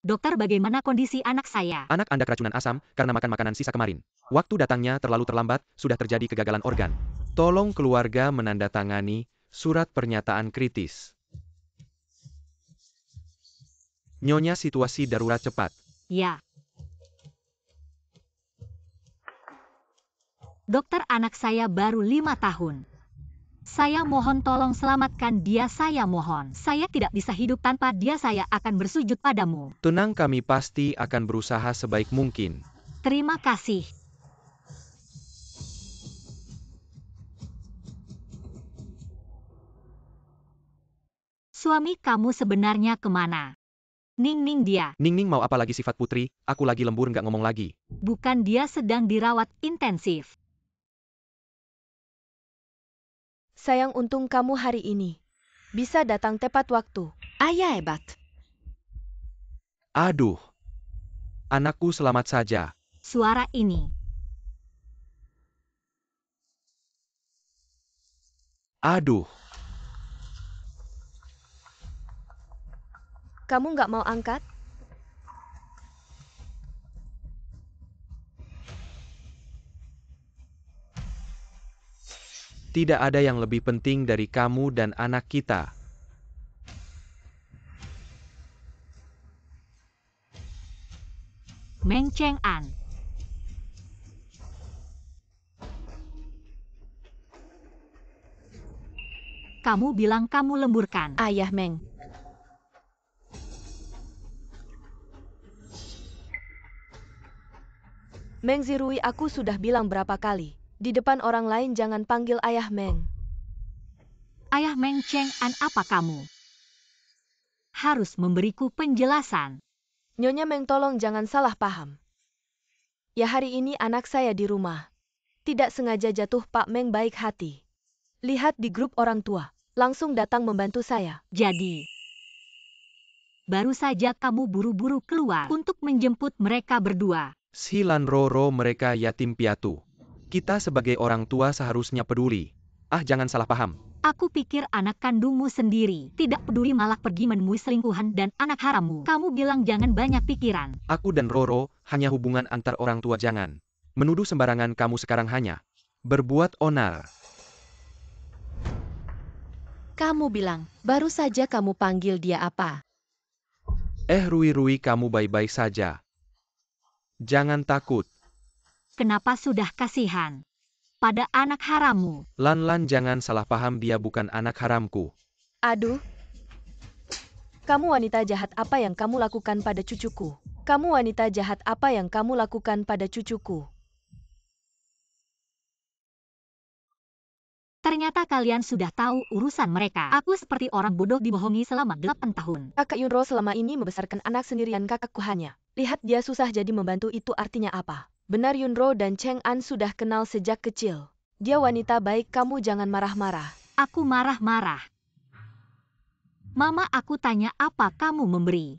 Dokter, bagaimana kondisi anak saya? Anak Anda keracunan asam karena makan makanan sisa kemarin. Waktu datangnya terlalu terlambat, sudah terjadi kegagalan organ. Tolong keluarga menandatangani surat pernyataan kritis. Nyonya, situasi darurat cepat. Ya. Dokter, anak saya baru 5 tahun. Saya mohon tolong selamatkan dia, saya mohon. Saya tidak bisa hidup tanpa dia, saya akan bersujud padamu. Tenang, kami pasti akan berusaha sebaik mungkin. Terima kasih. Suami kamu sebenarnya kemana? Ning dia. Ning mau apa lagi sifat putri, aku lagi lembur nggak ngomong lagi. Bukan, dia sedang dirawat intensif. Sayang, untung kamu hari ini bisa datang tepat waktu. Ayah hebat. Aduh. Anakku selamat saja. Suara ini. Aduh. Kamu nggak mau angkat? Tidak ada yang lebih penting dari kamu dan anak kita. Meng Cheng-an. Kamu bilang kamu lemburkan. Ayah Meng. Meng Zirui, aku sudah bilang berapa kali. Di depan orang lain jangan panggil ayah Meng. Ayah Meng Cheng-an, apa kamu? Harus memberiku penjelasan. Nyonya Meng, tolong jangan salah paham. Ya, hari ini anak saya di rumah. Tidak sengaja jatuh, Pak Meng baik hati. Lihat di grup orang tua. Langsung datang membantu saya. Jadi, baru saja kamu buru-buru keluar untuk menjemput mereka berdua. Silan Roro, mereka yatim piatu. Kita sebagai orang tua seharusnya peduli. Ah, jangan salah paham. Aku pikir anak kandungmu sendiri. Tidak peduli, malah pergi menemui selingkuhan dan anak harammu. Kamu bilang jangan banyak pikiran. Aku dan Roro hanya hubungan antar orang tua, jangan menuduh sembarangan. Kamu sekarang hanya berbuat onar. Kamu bilang, baru saja kamu panggil dia apa? Rui, kamu baik-baik saja. Jangan takut. Kenapa sudah kasihan pada anak harammu? Lan, jangan salah paham, dia bukan anak haramku. Aduh. Kamu wanita jahat, apa yang kamu lakukan pada cucuku? Kamu wanita jahat, apa yang kamu lakukan pada cucuku? Ternyata kalian sudah tahu urusan mereka. Aku seperti orang bodoh dibohongi selama 8 tahun. Kakak Yunro selama ini membesarkan anak sendirian, kakakku hanya lihat dia susah jadi membantu, itu artinya apa? Benar, Yunro dan Cheng-an sudah kenal sejak kecil. Dia wanita baik, kamu jangan marah-marah. Aku marah-marah. Mama, aku tanya apa kamu memberi?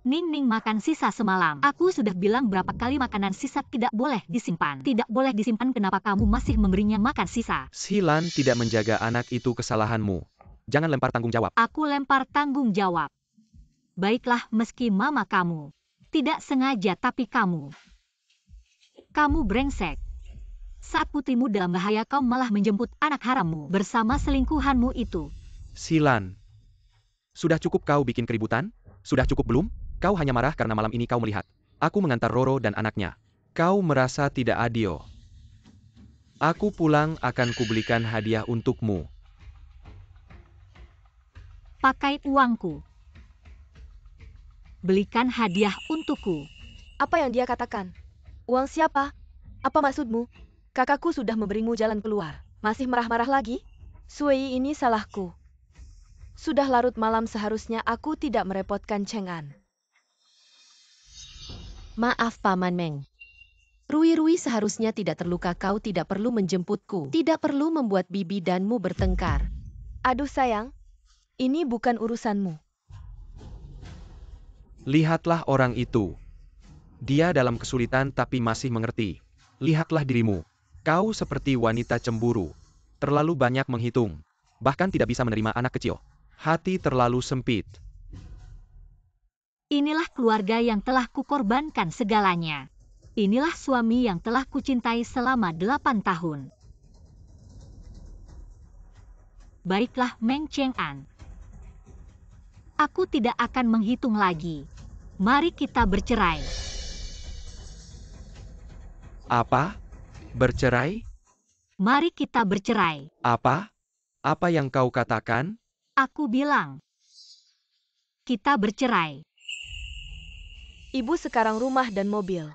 Ning makan sisa semalam. Aku sudah bilang berapa kali makanan sisa tidak boleh disimpan. Tidak boleh disimpan, kenapa kamu masih memberinya makan sisa? Silan, tidak menjaga anak itu kesalahanmu. Jangan lempar tanggung jawab. Aku lempar tanggung jawab. Baiklah, meski mama kamu tidak sengaja, tapi kamu brengsek. Saat putrimu dalam bahaya, kau malah menjemput anak harammu bersama selingkuhanmu itu. Silan, sudah cukup kau bikin keributan? Sudah cukup belum? Kau hanya marah karena malam ini kau melihat aku mengantar Roro dan anaknya. Kau merasa tidak adil. Aku pulang akan kubelikan hadiah untukmu. Pakai uangku. Belikan hadiah untukku. Apa yang dia katakan? Uang siapa? Apa maksudmu? Kakakku sudah memberimu jalan keluar. Masih marah-marah lagi? Sui, ini salahku. Sudah larut malam, seharusnya aku tidak merepotkan Cheng-an. Maaf Paman Meng. Rui seharusnya tidak terluka, kau tidak perlu menjemputku. Tidak perlu membuat bibi danmu bertengkar. Aduh sayang, ini bukan urusanmu. Lihatlah orang itu. Dia dalam kesulitan tapi masih mengerti. Lihatlah dirimu. Kau seperti wanita cemburu. Terlalu banyak menghitung. Bahkan tidak bisa menerima anak kecil. Hati terlalu sempit. Inilah keluarga yang telah kukorbankan segalanya. Inilah suami yang telah kucintai selama 8 tahun. Baiklah Meng Cheng'an. Aku tidak akan menghitung lagi. Mari kita bercerai. Apa? Bercerai? Mari kita bercerai. Apa? Apa yang kau katakan? Aku bilang. Kita bercerai. Ibu sekarang rumah dan mobil.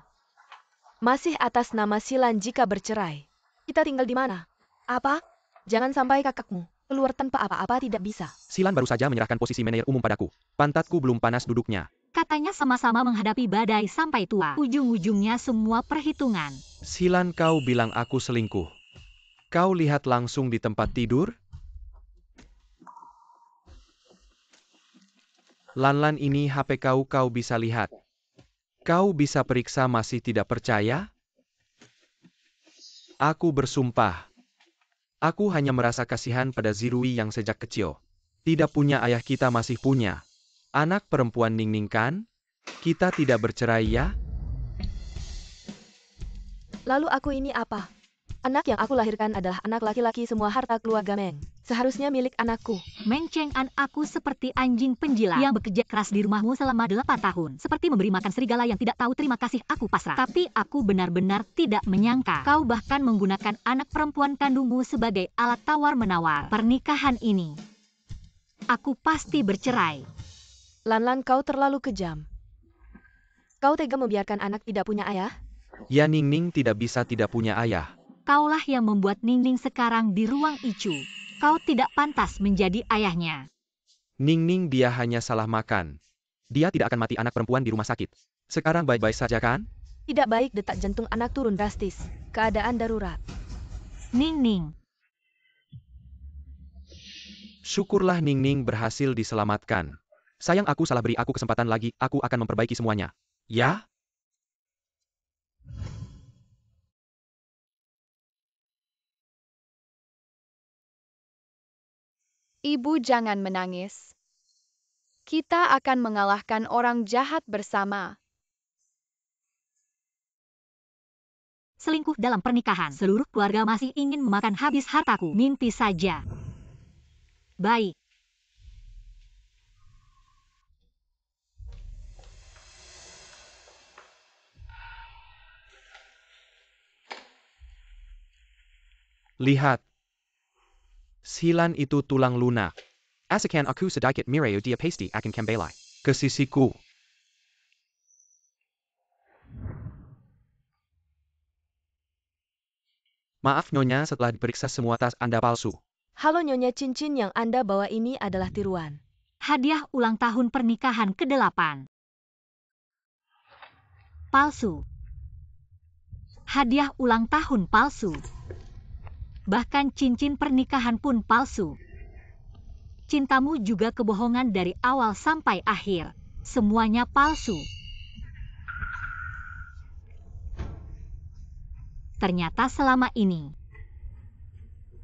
Masih atas nama Silan jika bercerai. Kita tinggal di mana? Apa? Jangan sampai kakakmu keluar tanpa apa-apa tidak bisa. Silan baru saja menyerahkan posisi manajer umum padaku. Pantatku belum panas duduknya. Katanya sama-sama menghadapi badai sampai tua. Ujung-ujungnya semua perhitungan. Silan kau bilang aku selingkuh. Kau lihat langsung di tempat tidur? Lanlan ini HP kau bisa lihat. Kau bisa periksa masih tidak percaya? Aku bersumpah. Aku hanya merasa kasihan pada Zirui yang sejak kecil. Tidak punya ayah kita masih punya. Anak perempuan Ningning kan? Kita tidak bercerai ya? Lalu aku ini apa? Anak yang aku lahirkan adalah anak laki-laki semua harta keluarga Meng. Seharusnya milik anakku. Meng Cheng'an, aku seperti anjing penjilat yang bekerja keras di rumahmu selama 8 tahun. Seperti memberi makan serigala yang tidak tahu terima kasih, aku pasrah. Tapi aku benar-benar tidak menyangka. Kau bahkan menggunakan anak perempuan kandungmu sebagai alat tawar-menawar pernikahan ini. Aku pasti bercerai. Lanlan, kau terlalu kejam. Kau tega membiarkan anak tidak punya ayah? Ya Ningning tidak bisa tidak punya ayah. Kaulah yang membuat Ningning sekarang di ruang Icu. Kau tidak pantas menjadi ayahnya. Ningning dia hanya salah makan. Dia tidak akan mati anak perempuan di rumah sakit. Sekarang baik-baik saja kan? Tidak baik, detak jantung anak turun drastis. Keadaan darurat. Ningning. Syukurlah Ningning berhasil diselamatkan. Sayang aku salah, beri aku kesempatan lagi, aku akan memperbaiki semuanya. Ya? Ibu jangan menangis. Kita akan mengalahkan orang jahat bersama. Selingkuh dalam pernikahan. Seluruh keluarga masih ingin memakan habis hartaku. Mimpi saja. Baik. Lihat. Silan itu tulang lunak. Asakan aku sedikit mireo dia pasti akan kembali ke sisiku. Maaf Nyonya, setelah diperiksa semua tas Anda palsu. Halo Nyonya, cincin yang Anda bawa ini adalah tiruan. Hadiah ulang tahun pernikahan ke-8. Palsu. Hadiah ulang tahun palsu. Bahkan cincin pernikahan pun palsu. Cintamu juga kebohongan dari awal sampai akhir. Semuanya palsu. Ternyata selama ini,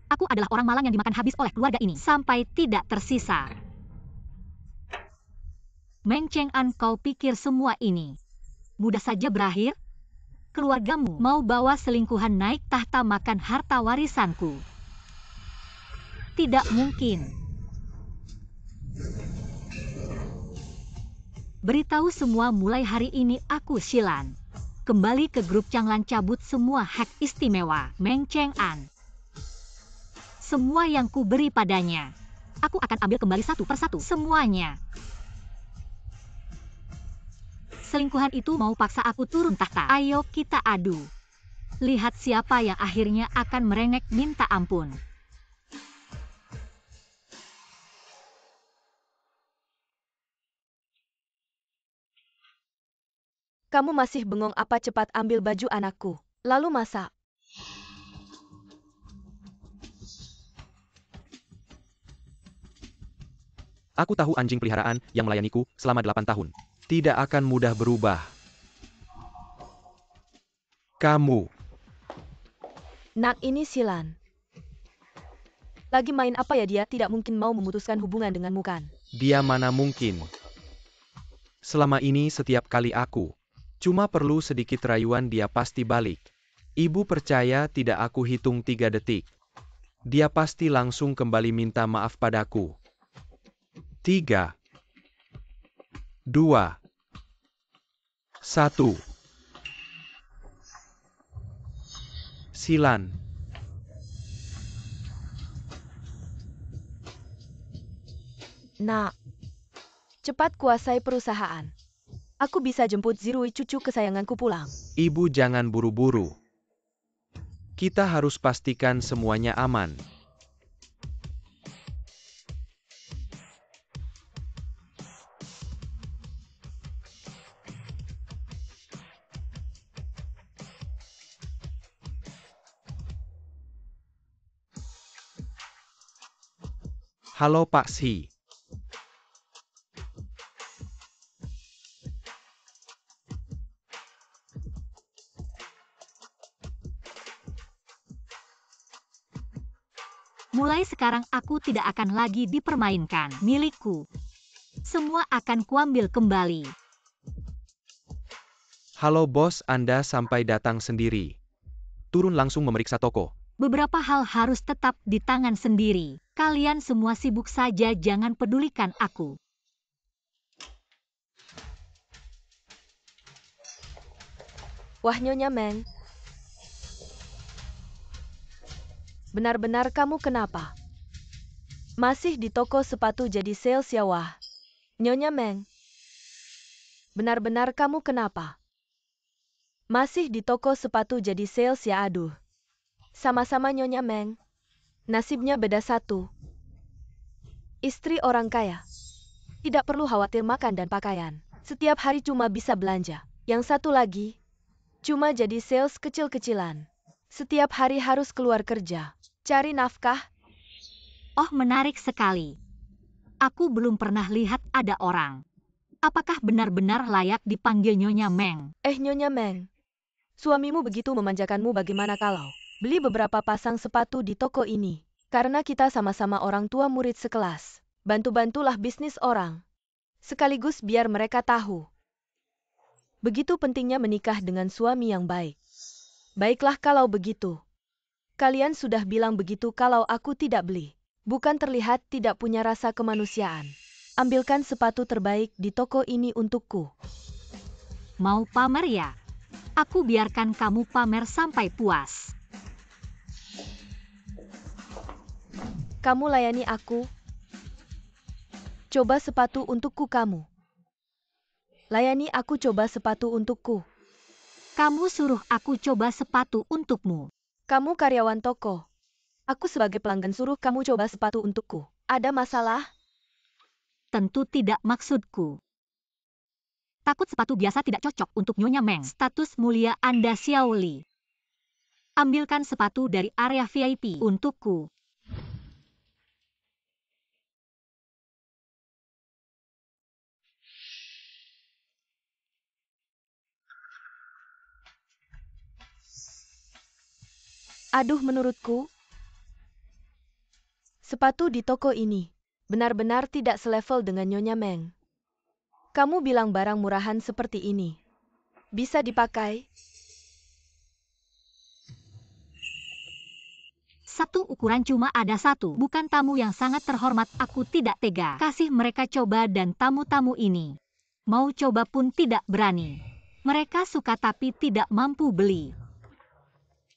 aku adalah orang malang yang dimakan habis oleh keluarga ini sampai tidak tersisa. Meng Cheng'an, kau pikir semua ini mudah saja berakhir? Keluargamu mau bawa selingkuhan naik tahta makan harta warisanku. Tidak mungkin. Beritahu semua mulai hari ini aku Silan. Kembali ke grup Changlan, cabut semua hak istimewa Meng Cheng'an. Semua yang ku beri padanya. Aku akan ambil kembali satu persatu semuanya. Selingkuhan itu mau paksa aku turun tahta. Ayo kita adu. Lihat siapa yang akhirnya akan merengek minta ampun. Kamu masih bengong apa? Cepat ambil baju anakku. Lalu masak. Aku tahu anjing peliharaan yang melayaniku selama 8 tahun. Tidak akan mudah berubah. Kamu. Nak, ini Silan. Lagi main apa ya dia? Tidak mungkin mau memutuskan hubungan denganmu kan? Dia mana mungkin. Selama ini setiap kali aku cuma perlu sedikit rayuan dia pasti balik. Ibu percaya tidak aku hitung 3 detik. Dia pasti langsung kembali minta maaf padaku. 3, 2, 1. Silan. Nak, cepat kuasai perusahaan. Aku bisa jemput Zirui cucu kesayanganku pulang. Ibu jangan buru-buru. Kita harus pastikan semuanya aman. Halo Pak Si. Mulai sekarang aku tidak akan lagi dipermainkan. Milikku. Semua akan kuambil kembali. Halo bos, Anda sampai datang sendiri. Turun langsung memeriksa toko. Beberapa hal harus tetap di tangan sendiri. Kalian semua sibuk saja, jangan pedulikan aku. Wah Nyonya Meng. Benar-benar kamu kenapa? Masih di toko sepatu jadi sales ya wah. Nyonya Meng. Benar-benar kamu kenapa? Masih di toko sepatu jadi sales ya aduh. Sama-sama Nyonya Meng. Nasibnya beda satu. Istri orang kaya. Tidak perlu khawatir makan dan pakaian. Setiap hari cuma bisa belanja. Yang satu lagi, cuma jadi sales kecil-kecilan. Setiap hari harus keluar kerja. Cari nafkah. Oh, menarik sekali. Aku belum pernah lihat ada orang. Apakah benar-benar layak dipanggil Nyonya Meng? Nyonya Meng. Suamimu begitu memanjakanmu, bagaimana kalau beli beberapa pasang sepatu di toko ini? Karena kita sama-sama orang tua murid sekelas. Bantu-bantulah bisnis orang. Sekaligus biar mereka tahu. Begitu pentingnya menikah dengan suami yang baik. Baiklah kalau begitu. Kalian sudah bilang begitu kalau aku tidak beli. Bukan terlihat tidak punya rasa kemanusiaan. Ambilkan sepatu terbaik di toko ini untukku. Mau pamer ya? Aku biarkan kamu pamer sampai puas. Kamu layani aku. Coba sepatu untukku kamu. Layani aku, coba sepatu untukku. Kamu suruh aku coba sepatu untukmu. Kamu karyawan toko. Aku sebagai pelanggan suruh kamu coba sepatu untukku. Ada masalah? Tentu tidak maksudku. Takut sepatu biasa tidak cocok untuk Nyonya Meng. Status mulia Anda Xiao Li. Ambilkan sepatu dari area VIP untukku. Aduh, menurutku, sepatu di toko ini benar-benar tidak selevel dengan Nyonya Meng. Kamu bilang barang murahan seperti ini bisa dipakai? Satu ukuran cuma ada satu. Bukan tamu yang sangat terhormat, aku tidak tega. Kasih mereka coba dan tamu-tamu ini mau coba pun tidak berani. Mereka suka tapi tidak mampu beli.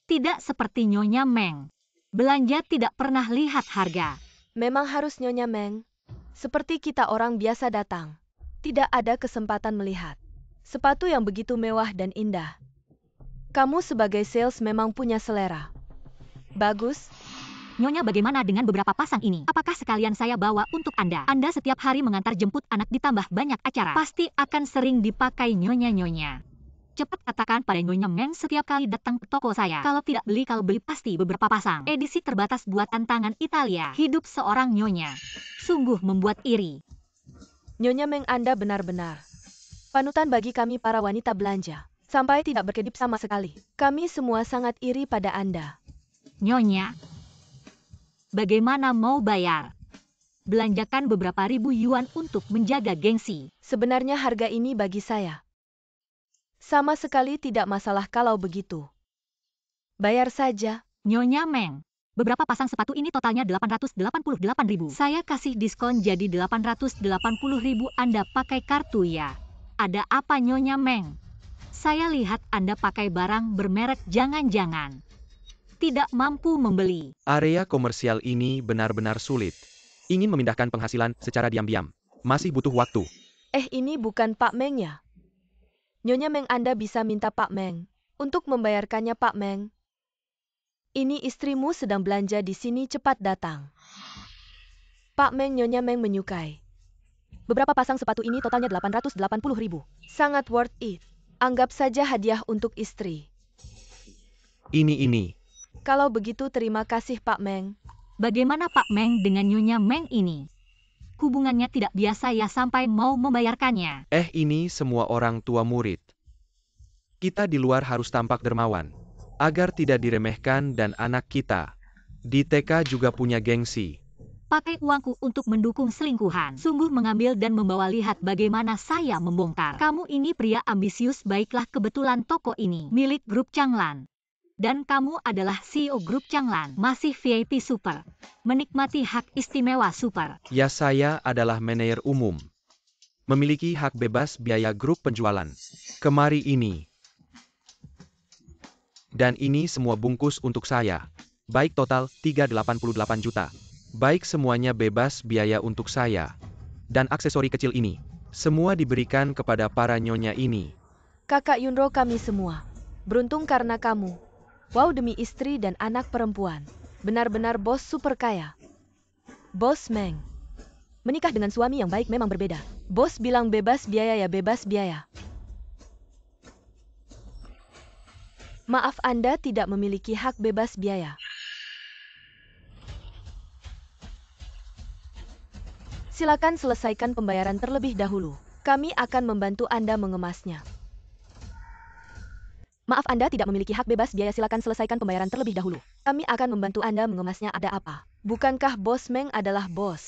Tidak seperti Nyonya Meng. Belanja tidak pernah lihat harga. Memang harus Nyonya Meng. Seperti kita orang biasa datang. Tidak ada kesempatan melihat sepatu yang begitu mewah dan indah. Kamu sebagai sales memang punya selera. Bagus. Nyonya, bagaimana dengan beberapa pasang ini? Apakah sekalian saya bawa untuk Anda? Anda setiap hari mengantar jemput anak ditambah banyak acara. Pasti akan sering dipakai Nyonya-Nyonya. Cepat katakan pada Nyonya Meng setiap kali datang ke toko saya. Kalau beli pasti beberapa pasang. Edisi terbatas buatan tangan Italia. Hidup seorang Nyonya. Sungguh membuat iri. Nyonya Meng, Anda benar-benar panutan bagi kami para wanita belanja. Sampai tidak berkedip sama sekali. Kami semua sangat iri pada Anda. Nyonya, bagaimana mau bayar? belanjakan beberapa ribu yuan untuk menjaga gengsi. Sebenarnya harga ini bagi saya sama sekali tidak masalah kalau begitu. Bayar saja. Nyonya Meng, beberapa pasang sepatu ini totalnya 888.000. Saya kasih diskon jadi 880.000. Anda pakai kartu ya? Ada apa Nyonya Meng? Saya lihat Anda pakai barang bermerek, jangan-jangan tidak mampu membeli. Area komersial ini benar-benar sulit. Ingin memindahkan penghasilan secara diam-diam. Masih butuh waktu. Ini bukan Pak Meng ya? Nyonya Meng, Anda bisa minta Pak Meng untuk membayarkannya Pak Meng. Ini istrimu sedang belanja di sini, cepat datang. Pak Meng, Nyonya Meng menyukai. Beberapa pasang sepatu ini totalnya 880.000. Sangat worth it. Anggap saja hadiah untuk istri. Ini. Kalau begitu terima kasih Pak Meng. Bagaimana Pak Meng dengan Nyonya Meng ini? Hubungannya tidak biasa ya sampai mau membayarkannya. Ini semua orang tua murid. Kita di luar harus tampak dermawan. Agar tidak diremehkan dan anak kita di TK juga punya gengsi. Pakai uangku untuk mendukung selingkuhan. Sungguh mengambil dan membawa, lihat bagaimana saya membongkar. Kamu ini pria ambisius. Baiklah, kebetulan toko ini milik grup Changlan. Dan kamu adalah CEO grup Changlan. Masih VIP super. Menikmati hak istimewa super. Ya, saya adalah manajer umum. Memiliki hak bebas biaya grup penjualan. Kemari ini. Dan ini semua bungkus untuk saya. Baik, total 388 juta. Baik, semuanya bebas biaya untuk saya. Dan aksesori kecil ini. Semua diberikan kepada para nyonya ini. Kakak Yunro, kami semua beruntung karena kamu. Wow, demi istri dan anak perempuan. Benar-benar bos super kaya. Bos Meng menikah dengan suami yang baik memang berbeda. Bos bilang bebas biaya ya bebas biaya. Maaf, Anda tidak memiliki hak bebas biaya. Silakan selesaikan pembayaran terlebih dahulu. Kami akan membantu Anda mengemasnya. Maaf, Anda tidak memiliki hak bebas biaya. Silakan selesaikan pembayaran terlebih dahulu. Kami akan membantu Anda mengemasnya. Ada apa? Bukankah Bos Meng adalah bos?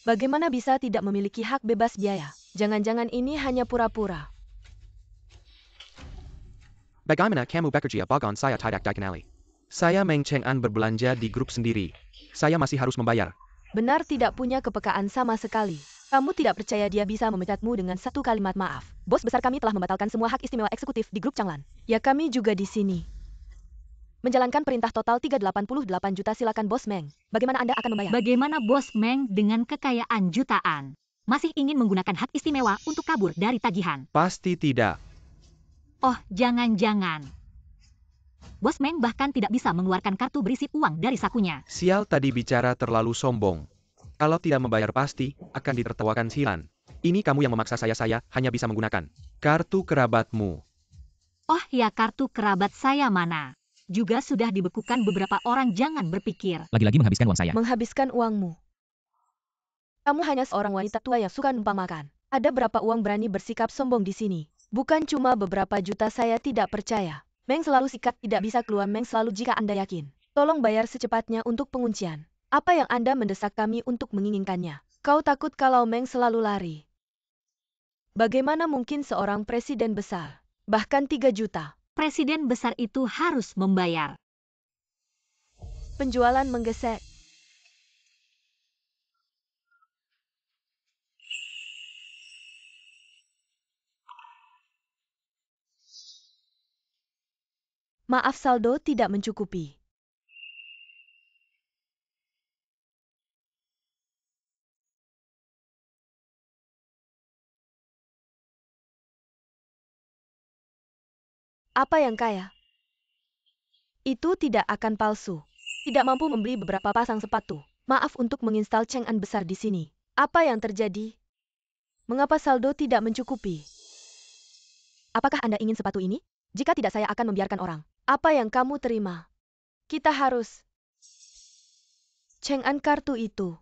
Bagaimana bisa tidak memiliki hak bebas biaya? Jangan-jangan ini hanya pura-pura. Bagaimana kamu bekerja bagan saya tidak dikenali? Saya Meng Cheng'an berbelanja di grup sendiri. Saya masih harus membayar. Benar, tidak punya kepekaan sama sekali. Kamu tidak percaya dia bisa memecatmu dengan satu kalimat maaf. Bos besar kami telah membatalkan semua hak istimewa eksekutif di grup Changlan. Ya, kami juga di sini. Menjalankan perintah total 388 juta. Silakan Bos Meng. Bagaimana Anda akan membayar? Bagaimana Bos Meng dengan kekayaan jutaan? Masih ingin menggunakan hak istimewa untuk kabur dari tagihan? Pasti tidak. Oh, jangan-jangan. Bos Meng bahkan tidak bisa mengeluarkan kartu berisi uang dari sakunya. Sial, tadi bicara terlalu sombong. Kalau tidak membayar pasti akan ditertawakan Silan. Ini kamu yang memaksa saya hanya bisa menggunakan kartu kerabatmu. Oh ya, kartu kerabat saya mana? Juga sudah dibekukan beberapa orang. Jangan berpikir Lagi-lagi menghabiskan uang saya. Menghabiskan uangmu. Kamu hanya seorang wanita tua yang suka numpang makan. Ada berapa uang berani bersikap sombong di sini? Bukan cuma beberapa juta, saya tidak percaya. Meng selalu sikat tidak bisa keluar. Meng selalu, jika Anda yakin. Tolong bayar secepatnya untuk penguncian. Apa yang Anda mendesak kami untuk menginginkannya? Kau takut kalau Meng selalu lari? Bagaimana mungkin seorang presiden besar? Bahkan 3 juta. presiden besar itu harus membayar. Penjualan menggesek. Maaf, saldo tidak mencukupi. Apa yang kaya? Itu tidak akan palsu. Tidak mampu membeli beberapa pasang sepatu. Maaf untuk menginstal Chang'an besar di sini. Apa yang terjadi? Mengapa saldo tidak mencukupi? Apakah Anda ingin sepatu ini? Jika tidak, saya akan membiarkan orang. Apa yang kamu terima? Kita harus. Chang'an kartu itu.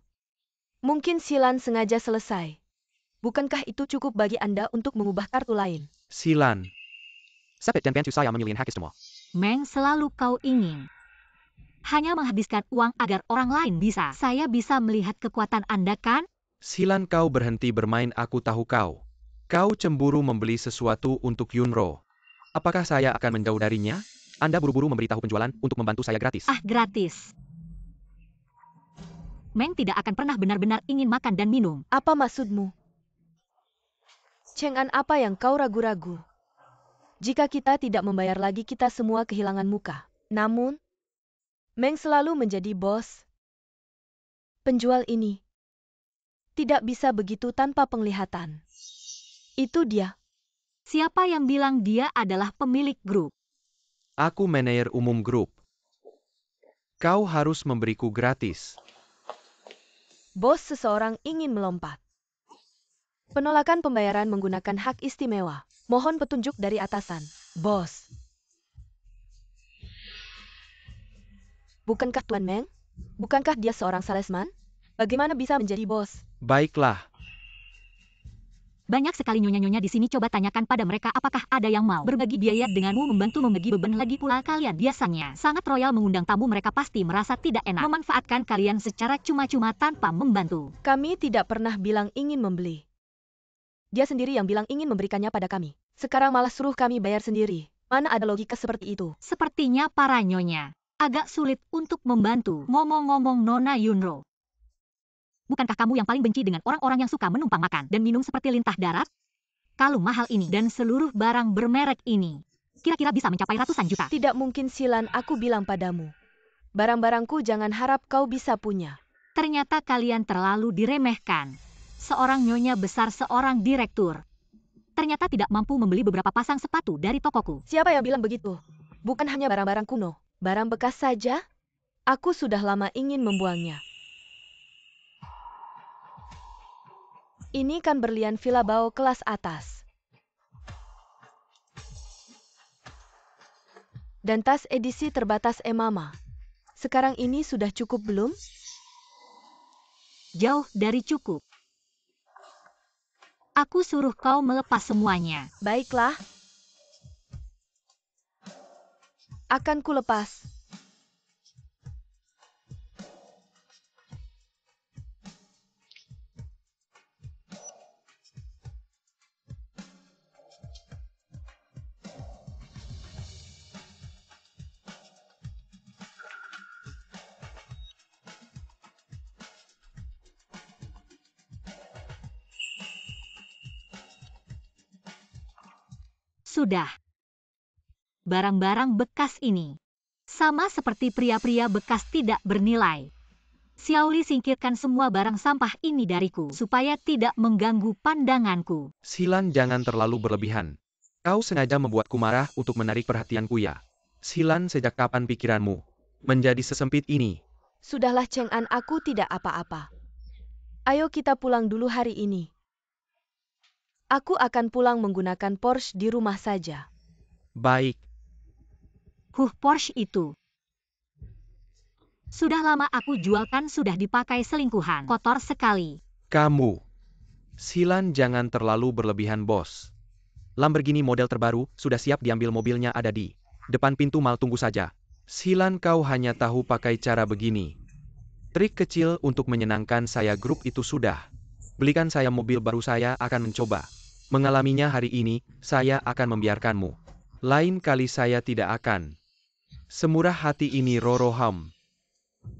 Mungkin Silan sengaja selesai. Bukankah itu cukup bagi Anda untuk mengubah kartu lain? Silan. Sepet dan bantu saya memilih hak istimewa. Meng, selalu kau ingin Hanya menghabiskan uang agar orang lain bisa. Saya bisa melihat kekuatan Anda kan? Silan, kau berhenti bermain, aku tahu kau. Kau cemburu membeli sesuatu untuk Yunro. Apakah saya akan menjauh darinya? Anda buru-buru memberitahu penjualan untuk membantu saya gratis. Ah, gratis. Meng tidak akan pernah benar-benar ingin makan dan minum. Apa maksudmu? Cheng-an, apa yang kau ragu-ragu? Jika kita tidak membayar lagi, kita semua kehilangan muka. Namun, Meng selalu menjadi bos. Penjual ini tidak bisa begitu tanpa penglihatan. Itu dia. Siapa yang bilang dia adalah pemilik grup? Aku manajer umum grup. Kau harus memberiku gratis. Bos, seseorang ingin melompat. Penolakan pembayaran menggunakan hak istimewa. Mohon petunjuk dari atasan. Bos. Bukankah Tuan Meng? Bukankah dia seorang salesman? Bagaimana bisa menjadi bos? Baiklah. Banyak sekali nyonya-nyonya di sini, coba tanyakan pada mereka apakah ada yang mau berbagi biaya denganmu, membantu membagi beban. Lagi pula kalian biasanya sangat royal mengundang tamu, mereka pasti merasa tidak enak memanfaatkan kalian secara cuma-cuma tanpa membantu. Kami tidak pernah bilang ingin membeli. Dia sendiri yang bilang ingin memberikannya pada kami. Sekarang malah suruh kami bayar sendiri. Mana ada logika seperti itu? Sepertinya para nyonya agak sulit untuk membantu. Ngomong-ngomong, Nona Yunro, bukankah kamu yang paling benci dengan orang-orang yang suka menumpang makan dan minum seperti lintah darat? Kalung mahal ini dan seluruh barang bermerek ini kira-kira bisa mencapai ratusan juta. Tidak mungkin, Silan, aku bilang padamu. Barang-barangku jangan harap kau bisa punya. Ternyata kalian terlalu diremehkan. Seorang nyonya besar, seorang direktur, ternyata tidak mampu membeli beberapa pasang sepatu dari tokoku. Siapa yang bilang begitu? Bukan hanya barang-barang kuno, barang bekas saja. Aku sudah lama ingin membuangnya. Ini kan berlian Filabao kelas atas. Dan tas edisi terbatas Emama. Sekarang ini sudah cukup belum? Jauh dari cukup. Aku suruh kau melepas semuanya. Baiklah. Akan ku lepas. Sudah. Barang-barang bekas ini sama seperti pria-pria bekas tidak bernilai. Xiaoli, singkirkan semua barang sampah ini dariku supaya tidak mengganggu pandanganku. Silan, jangan terlalu berlebihan. Kau sengaja membuatku marah untuk menarik perhatianku ya. Silan, sejak kapan pikiranmu menjadi sesempit ini? Sudahlah, Cheng-an, aku tidak apa-apa. Ayo kita pulang dulu hari ini. Aku akan pulang menggunakan Porsche di rumah saja. Baik. Porsche itu sudah lama aku jualkan, sudah dipakai selingkuhan. Kotor sekali. Kamu. Silan, jangan terlalu berlebihan, bos. Lamborghini model terbaru, sudah siap diambil, mobilnya ada di depan pintu mal, tunggu saja. Silan, kau hanya tahu pakai cara begini. Trik kecil untuk menyenangkan saya, grup itu sudah belikan saya mobil baru, saya akan mencoba mengalaminya hari ini, saya akan membiarkanmu. Lain kali saya tidak akan semurah hati ini, Roroham.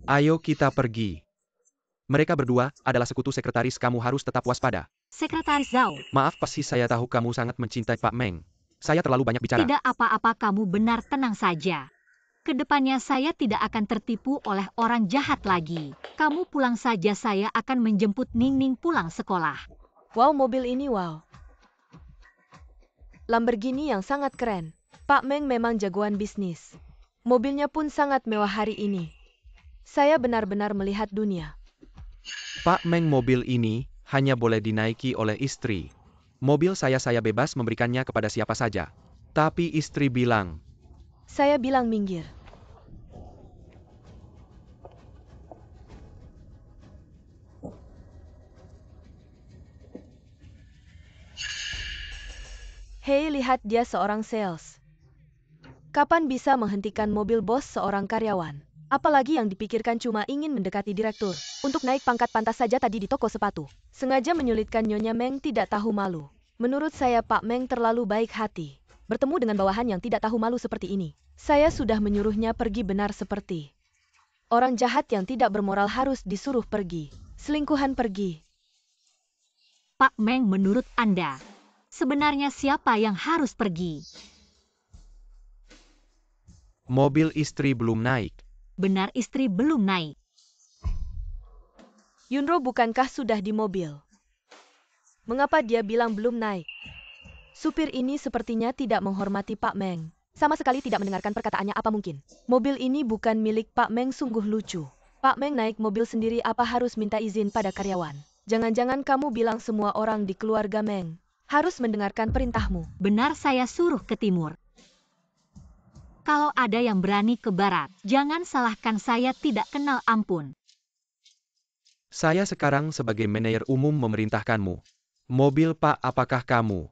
Ayo kita pergi. Mereka berdua adalah sekutu sekretaris, kamu harus tetap waspada. Sekretaris Zhao. Maaf, pasti saya tahu kamu sangat mencintai Pak Meng. Saya terlalu banyak bicara. Tidak apa-apa, kamu benar, tenang saja. Kedepannya saya tidak akan tertipu oleh orang jahat lagi. Kamu pulang saja, saya akan menjemput Ningning pulang sekolah. Wow, mobil ini wow. Lamborghini yang sangat keren. Pak Meng memang jagoan bisnis. Mobilnya pun sangat mewah hari ini. Saya benar-benar melihat dunia. Pak Meng, mobil ini hanya boleh dinaiki oleh istri. Mobil saya bebas memberikannya kepada siapa saja. Tapi istri bilang. Saya bilang minggir. Hei, lihat, dia seorang sales. Kapan bisa menghentikan mobil bos seorang karyawan? Apalagi yang dipikirkan cuma ingin mendekati direktur. Untuk naik pangkat pantas saja tadi di toko sepatu. Sengaja menyulitkan Nyonya Meng tidak tahu malu. Menurut saya Pak Meng terlalu baik hati. Bertemu dengan bawahan yang tidak tahu malu seperti ini. Saya sudah menyuruhnya pergi benar seperti. Orang jahat yang tidak bermoral harus disuruh pergi. Selingkuhan pergi. Pak Meng, menurut Anda, sebenarnya siapa yang harus pergi? Mobil istri belum naik. Benar, istri belum naik. Yunro bukankah sudah di mobil? Mengapa dia bilang belum naik? Supir ini sepertinya tidak menghormati Pak Meng. Sama sekali tidak mendengarkan perkataannya apa mungkin. Mobil ini bukan milik Pak Meng, sungguh lucu. Pak Meng naik mobil sendiri apa harus minta izin pada karyawan? Jangan-jangan kamu bilang semua orang di keluarga Meng harus mendengarkan perintahmu. Benar, saya suruh ke timur. Kalau ada yang berani ke barat, jangan salahkan saya, tidak kenal ampun. Saya sekarang sebagai manajer umum memerintahkanmu. Mobil Pak, apakah kamu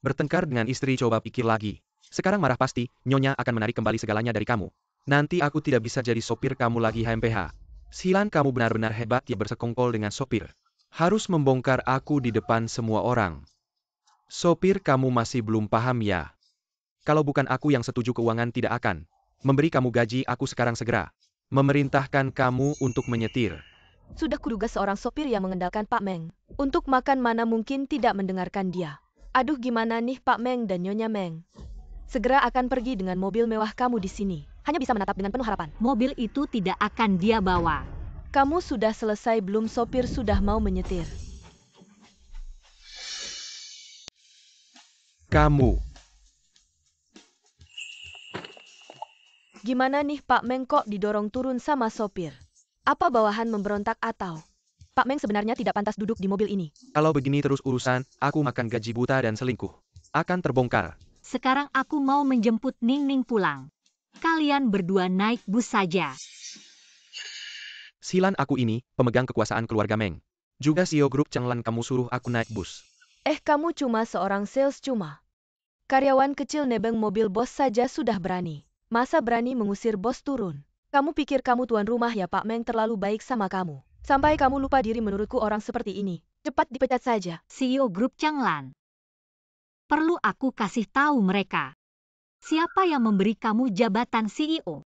bertengkar dengan istri? Coba pikir lagi. Sekarang marah pasti, Nyonya akan menarik kembali segalanya dari kamu. Nanti aku tidak bisa jadi sopir kamu lagi. HMPH. Silan, kamu benar-benar hebat ya bersekongkol dengan sopir. Harus membongkar aku di depan semua orang. Sopir, kamu masih belum paham ya? Kalau bukan aku yang setuju, keuangan tidak akan memberi kamu gaji. Aku sekarang segera memerintahkan kamu untuk menyetir. Sudah kuduga seorang sopir yang mengandalkan Pak Meng. Untuk makan mana mungkin tidak mendengarkan dia. Aduh, gimana nih Pak Meng dan Nyonya Meng? Segera akan pergi dengan mobil mewah kamu di sini. Hanya bisa menatap dengan penuh harapan. Mobil itu tidak akan dia bawa. Kamu sudah selesai belum? Sopir sudah mau menyetir. Kamu. Gimana nih Pak Meng, kok didorong turun sama sopir? Apa bawahan memberontak atau? Pak Meng sebenarnya tidak pantas duduk di mobil ini. Kalau begini terus urusan, aku makan gaji buta dan selingkuh akan terbongkar. Sekarang aku mau menjemput Ning Ning pulang. Kalian berdua naik bus saja. Silan, aku ini pemegang kekuasaan keluarga Meng. Juga CEO grup Changlan, kamu suruh aku naik bus. Kamu cuma seorang sales cuma. Karyawan kecil nebeng mobil bos saja sudah berani. Masa berani mengusir bos turun? Kamu pikir kamu tuan rumah ya? Pak Meng terlalu baik sama kamu. Sampai kamu lupa diri. Menurutku orang seperti ini cepat dipecat saja. CEO grup Changlan. Perlu aku kasih tahu mereka. Siapa yang memberi kamu jabatan CEO?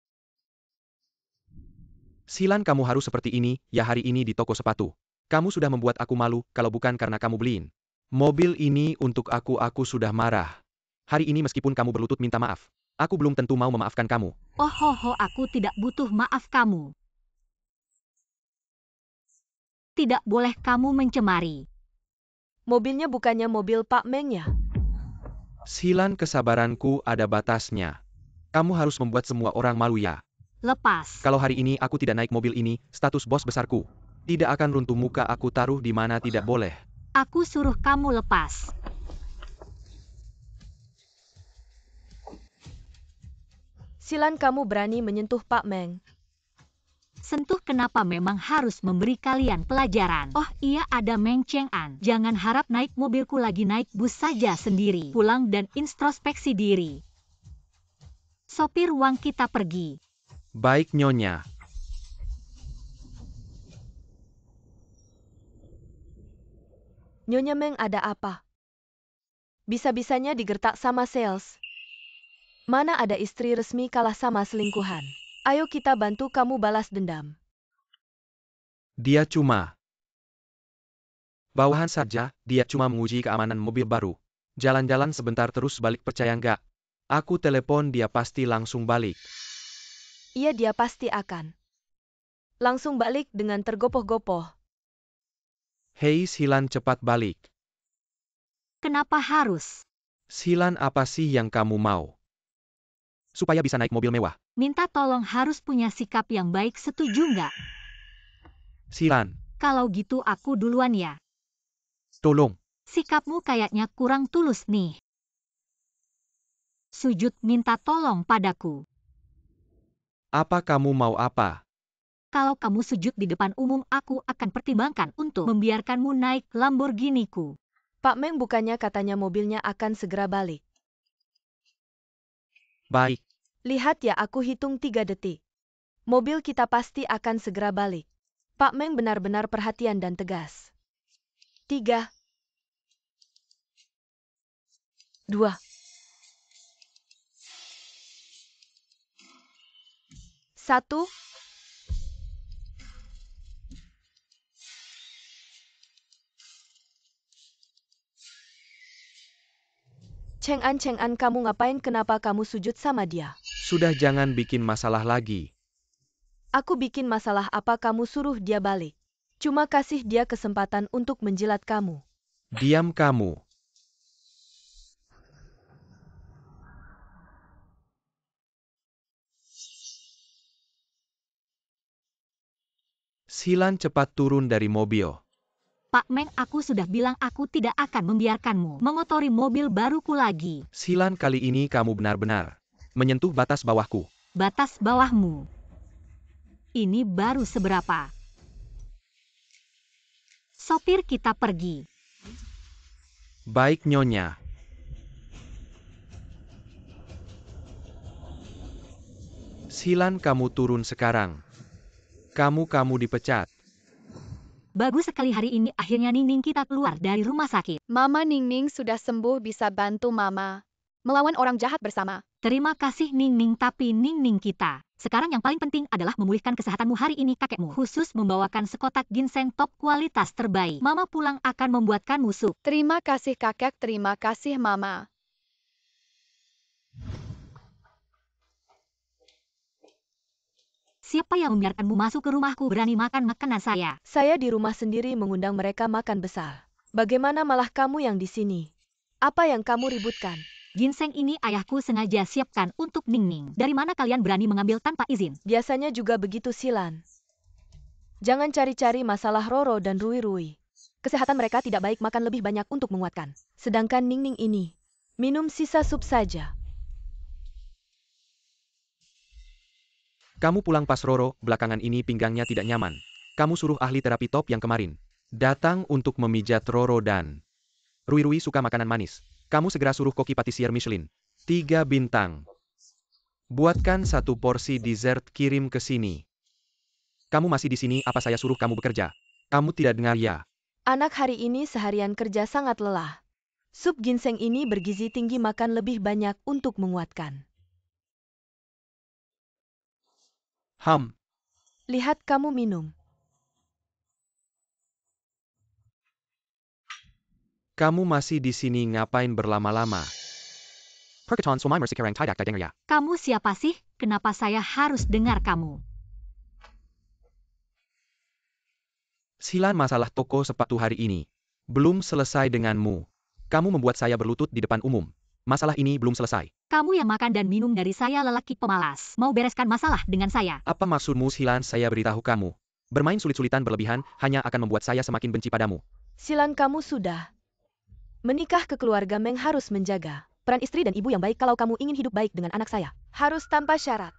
Silan, kamu harus seperti ini ya hari ini di toko sepatu. Kamu sudah membuat aku malu, kalau bukan karena kamu beliin mobil ini untuk aku sudah marah. Hari ini meskipun kamu berlutut minta maaf, aku belum tentu mau memaafkan kamu. Oh, aku tidak butuh maaf kamu. Tidak boleh kamu mencemari. Mobilnya bukannya mobil Pak Meng ya? Silan, kesabaranku ada batasnya. Kamu harus membuat semua orang malu ya. Lepas. Kalau hari ini aku tidak naik mobil ini, status bos besarku tidak akan runtuh. Muka aku taruh di mana tidak boleh. Aku suruh kamu lepas. Silan, kamu berani menyentuh Pak Meng. Sentuh? Kenapa memang harus memberi kalian pelajaran? Oh iya, ada Meng Cheng An. Jangan harap naik mobilku lagi, naik bus saja sendiri. Pulang dan introspeksi diri. Sopir, uang kita pergi. Baik Nyonya. Nyonya Meng, ada apa? Bisa-bisanya digertak sama sales. Mana ada istri resmi kalah sama selingkuhan. Ayo kita bantu kamu balas dendam. Dia cuma bawahan saja, dia cuma menguji keamanan mobil baru. Jalan-jalan sebentar terus balik, percaya nggak? Aku telepon dia pasti langsung balik. Iya, dia pasti akan langsung balik dengan tergopoh-gopoh. Hei Silan, cepat balik. Kenapa harus? Silan, apa sih yang kamu mau? Supaya bisa naik mobil mewah. Minta tolong harus punya sikap yang baik, setuju nggak? Silan, Kalau gitu aku duluan ya. tolong. Sikapmu kayaknya kurang tulus nih. Sujud minta tolong padaku. Apa kamu mau apa? Kalau kamu sujud di depan umum, aku akan pertimbangkan untuk membiarkanmu naik Lamborghini-ku. Pak Meng, bukannya katanya mobilnya akan segera balik. Baik. Lihat ya, aku hitung 3 detik. Mobil kita pasti akan segera balik. Pak Meng benar-benar perhatian dan tegas. 3, 2, 1. Cheng An, kamu ngapain? Kenapa kamu sujud sama dia? Sudah, jangan bikin masalah lagi. Aku bikin masalah apa? Kamu suruh dia balik. Cuma kasih dia kesempatan untuk menjilat kamu. Diam kamu. Xilan cepat turun dari mobil. Pak Meng, aku sudah bilang aku tidak akan membiarkanmu mengotori mobil baruku lagi. Xilan, kali ini kamu benar-benar menyentuh batas bawahku. Batas bawahmu. Ini baru seberapa. Sopir, kita pergi. Baik, Nyonya. Xilan, kamu turun sekarang. Kamu dipecat. Bagus sekali, hari ini akhirnya Ningning kita keluar dari rumah sakit. Mama Ningning sudah sembuh, bisa bantu Mama melawan orang jahat bersama. Terima kasih Ningning, tapi Ningning kita. Sekarang yang paling penting adalah memulihkan kesehatanmu hari ini. Kakekmu khusus membawakan sekotak ginseng top kualitas terbaik. Mama pulang akan membuatkanmu sup. Terima kasih kakek, terima kasih Mama. Siapa yang membiarkanmu masuk ke rumahku berani makan makanan saya? Saya di rumah sendiri mengundang mereka makan besar. Bagaimana malah kamu yang di sini? Apa yang kamu ributkan? Ginseng ini ayahku sengaja siapkan untuk Ningning. Dari mana kalian berani mengambil tanpa izin? Biasanya juga begitu, Xilan. Jangan cari-cari masalah Roro dan Rui. Kesehatan mereka tidak baik, makan lebih banyak untuk menguatkan. Sedangkan Ningning ini, minum sisa sup saja. Kamu pulang pas Roro, belakangan ini pinggangnya tidak nyaman. Kamu suruh ahli terapi top yang kemarin datang untuk memijat Roro dan Rui suka makanan manis. Kamu segera suruh koki patisier Michelin 3 bintang. Buatkan 1 porsi dessert, kirim ke sini. Kamu masih di sini, apa saya suruh kamu bekerja? Kamu tidak dengar ya? Anak hari ini seharian kerja sangat lelah. Sup ginseng ini bergizi tinggi, makan lebih banyak untuk menguatkan. Lihat kamu minum. Kamu masih di sini ngapain berlama-lama? Kamu siapa sih? Kenapa saya harus dengar kamu? Xilan, masalah toko sepatu hari ini belum selesai denganmu. Kamu membuat saya berlutut di depan umum. Masalah ini belum selesai. Kamu yang makan dan minum dari saya, lelaki pemalas. Mau bereskan masalah dengan saya? Apa maksudmu, Xilan? Saya beritahu kamu. Bermain sulit-sulitan berlebihan hanya akan membuat saya semakin benci padamu. Xilan, kamu sudah menikah ke keluarga Meng, harus menjaga peran istri dan ibu yang baik. Kalau kamu ingin hidup baik dengan anak saya, harus tanpa syarat.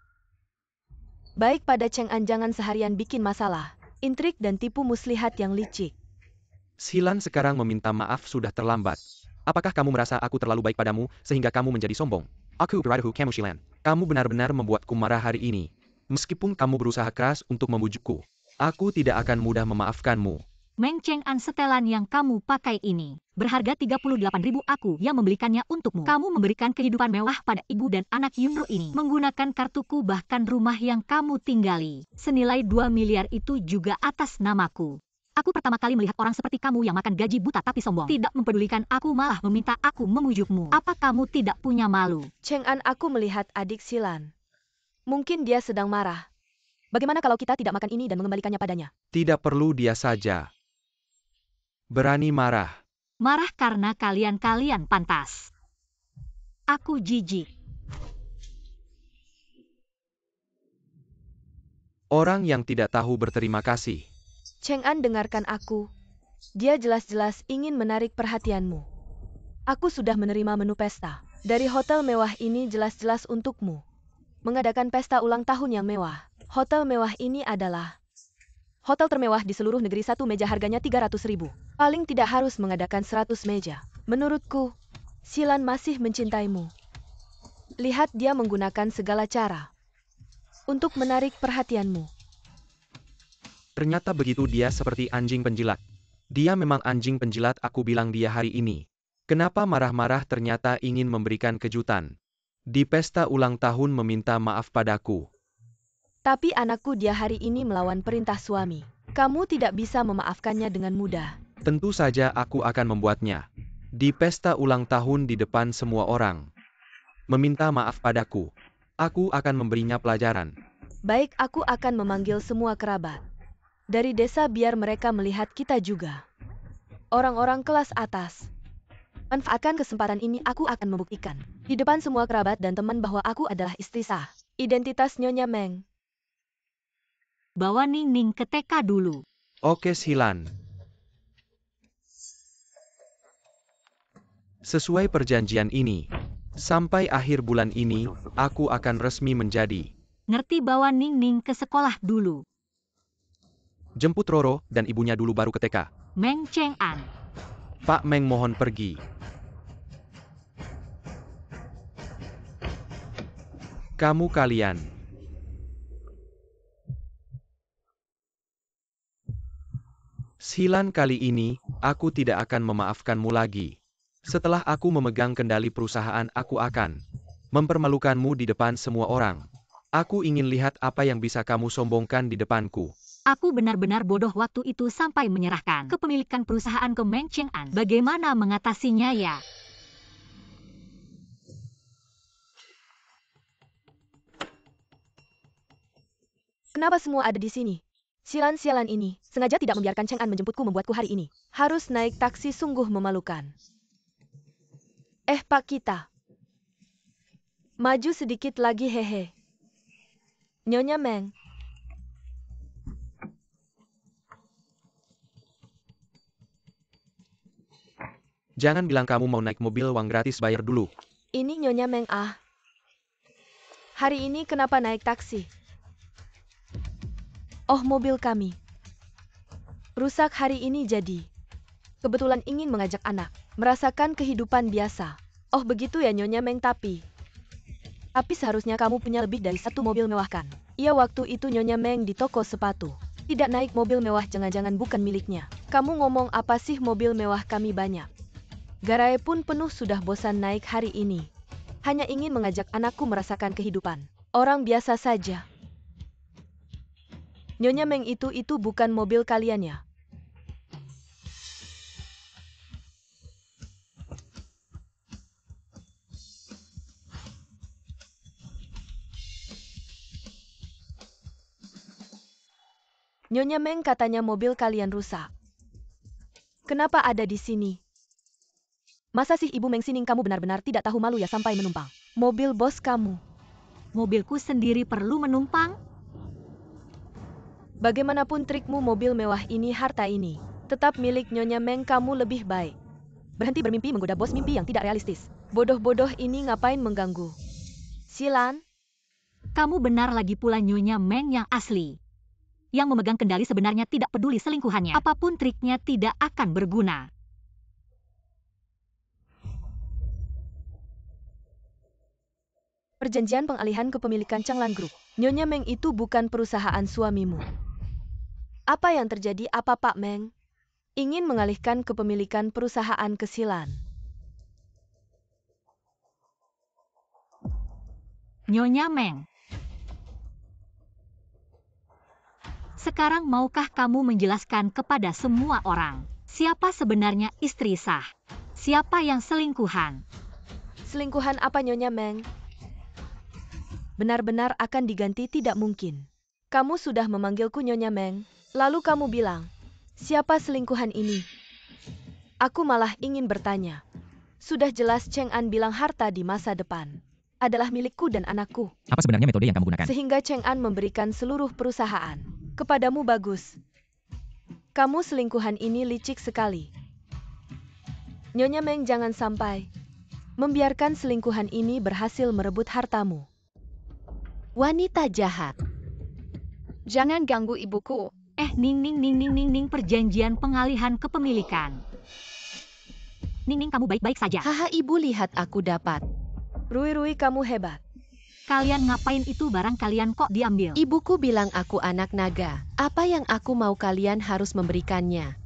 Baik pada Cheng An, jangan seharian bikin masalah, intrik dan tipu muslihat yang licik. Xilan, sekarang meminta maaf sudah terlambat. Apakah kamu merasa aku terlalu baik padamu sehingga kamu menjadi sombong? Aku beradahu kamu, Xilan. Kamu benar-benar membuatku marah hari ini. Meskipun kamu berusaha keras untuk membujukku, aku tidak akan mudah memaafkanmu. Meng Cheng An, setelan yang kamu pakai ini berharga 38.000, aku yang membelikannya untukmu. Kamu memberikan kehidupan mewah pada ibu dan anak Yunro ini menggunakan kartuku, bahkan rumah yang kamu tinggali senilai 2 miliar itu juga atas namaku. Aku pertama kali melihat orang seperti kamu yang makan gaji buta tapi sombong. Tidak mempedulikan aku, malah meminta aku memujukmu. Apa kamu tidak punya malu? Cheng An, aku melihat adik Xilan. Mungkin dia sedang marah. Bagaimana kalau kita tidak makan ini dan mengembalikannya padanya? Tidak perlu, dia saja berani marah. Marah karena kalian pantas. Aku jijik. Orang yang tidak tahu berterima kasih. Cheng An, dengarkan aku. Dia jelas-jelas ingin menarik perhatianmu. Aku sudah menerima menu pesta dari hotel mewah ini, jelas-jelas untukmu. Mengadakan pesta ulang tahun yang mewah. Hotel mewah ini adalah hotel termewah di seluruh negeri. 1 meja harganya 300.000. Paling tidak harus mengadakan 100 meja. Menurutku, Xilan masih mencintaimu. Lihat dia menggunakan segala cara. untuk menarik perhatianmu. Ternyata begitu, dia seperti anjing penjilat. Dia memang anjing penjilat, aku bilang dia hari ini. Kenapa marah-marah, ternyata ingin memberikan kejutan. Di pesta ulang tahun meminta maaf padaku. Tapi anakku, dia hari ini melawan perintah suami. Kamu tidak bisa memaafkannya dengan mudah. Tentu saja aku akan membuatnya. Di pesta ulang tahun di depan semua orang. Meminta maaf padaku. Aku akan memberinya pelajaran. Baik, aku akan memanggil semua kerabat dari desa biar mereka melihat kita juga. Orang-orang kelas atas. Manfaatkan kesempatan ini, aku akan membuktikan di depan semua kerabat dan teman bahwa aku adalah istri sah. Identitas Nyonya Meng. Bawa Ning Ning ke TK dulu. Oke Silan. Sesuai perjanjian ini, sampai akhir bulan ini, aku akan resmi menjadi. Ngerti, bawa Ning Ning ke sekolah dulu. Jemput Roro dan ibunya dulu baru ke TK. Meng Cheng'an. Pak Meng mohon pergi. Kamu kalian. Silan, kali ini, aku tidak akan memaafkanmu lagi. Setelah aku memegang kendali perusahaan, aku akan mempermalukanmu di depan semua orang. Aku ingin lihat apa yang bisa kamu sombongkan di depanku. Aku benar-benar bodoh waktu itu sampai menyerahkan kepemilikan perusahaan ke Meng Cheng'an. Bagaimana mengatasinya ya? Kenapa semua ada di sini? Silan-sialan ini sengaja tidak membiarkan Cheng'an menjemputku, membuatku hari ini harus naik taksi, sungguh memalukan. Pak kita. Maju sedikit lagi, hehe. Nyonya Meng. Jangan bilang kamu mau naik mobil uang gratis, bayar dulu. Ini Nyonya Meng ah. Hari ini kenapa naik taksi? Oh, mobil kami rusak hari ini, jadi kebetulan ingin mengajak anak merasakan kehidupan biasa. Oh begitu ya Nyonya Meng, tapi seharusnya kamu punya lebih dari satu mobil mewah kan? Iya, waktu itu Nyonya Meng di toko sepatu tidak naik mobil mewah, jangan-jangan bukan miliknya. Kamu ngomong apa sih, mobil mewah kami banyak. Garai pun penuh, sudah bosan naik hari ini. Hanya ingin mengajak anakku merasakan kehidupan orang biasa saja. Nyonya Meng, itu bukan mobil kalian ya? Nyonya Meng, katanya mobil kalian rusak. Kenapa ada di sini? Masa sih Ibu Meng Sining, kamu benar-benar tidak tahu malu ya sampai menumpang mobil bos kamu. Mobilku sendiri perlu menumpang? Bagaimanapun trikmu, mobil mewah ini, harta ini tetap milik Nyonya Meng. Kamu lebih baik berhenti bermimpi menggoda bos, mimpi yang tidak realistis. Bodoh-bodoh ini ngapain mengganggu? Silan? Kamu benar lagi pula, Nyonya Meng yang asli. Yang memegang kendali sebenarnya tidak peduli selingkuhannya. Apapun triknya tidak akan berguna. Perjanjian pengalihan kepemilikan Changlan Group. Nyonya Meng, itu bukan perusahaan suamimu. Apa yang terjadi? Apa Pak Meng ingin mengalihkan kepemilikan perusahaan ke Silan? Nyonya Meng. Sekarang maukah kamu menjelaskan kepada semua orang siapa sebenarnya istri sah? Siapa yang selingkuhan? Selingkuhan apa Nyonya Meng? Benar-benar akan diganti, tidak mungkin. Kamu sudah memanggilku Nyonya Meng, lalu kamu bilang, siapa selingkuhan ini? Aku malah ingin bertanya. Sudah jelas Cheng'an bilang harta di masa depan adalah milikku dan anakku. Apa sebenarnya metode yang kamu gunakan? Sehingga Cheng'an memberikan seluruh perusahaan kepadamu. Bagus. Kamu selingkuhan ini licik sekali. Nyonya Meng, jangan sampai membiarkan selingkuhan ini berhasil merebut hartamu. Wanita jahat. Jangan ganggu ibuku. Ning, perjanjian pengalihan kepemilikan. Ning, kamu baik-baik saja. Haha, ibu lihat aku dapat. Rui, kamu hebat. Kalian ngapain itu barang kalian kok diambil? Ibuku bilang aku anak naga. Apa yang aku mau kalian harus memberikannya.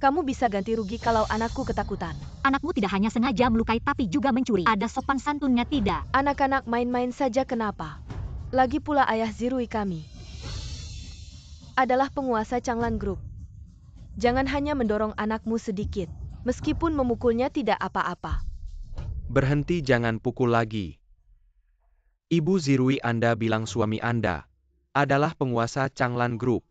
Kamu bisa ganti rugi kalau anakku ketakutan. Anakmu tidak hanya sengaja melukai tapi juga mencuri. Ada sopan santunnya tidak? Anak-anak main-main saja kenapa? Lagi pula ayah Zirui kami adalah penguasa Changlan Group. Jangan hanya mendorong anakmu sedikit, meskipun memukulnya tidak apa-apa. Berhenti, jangan pukul lagi. Ibu Zirui, Anda bilang suami Anda adalah penguasa Changlan Group.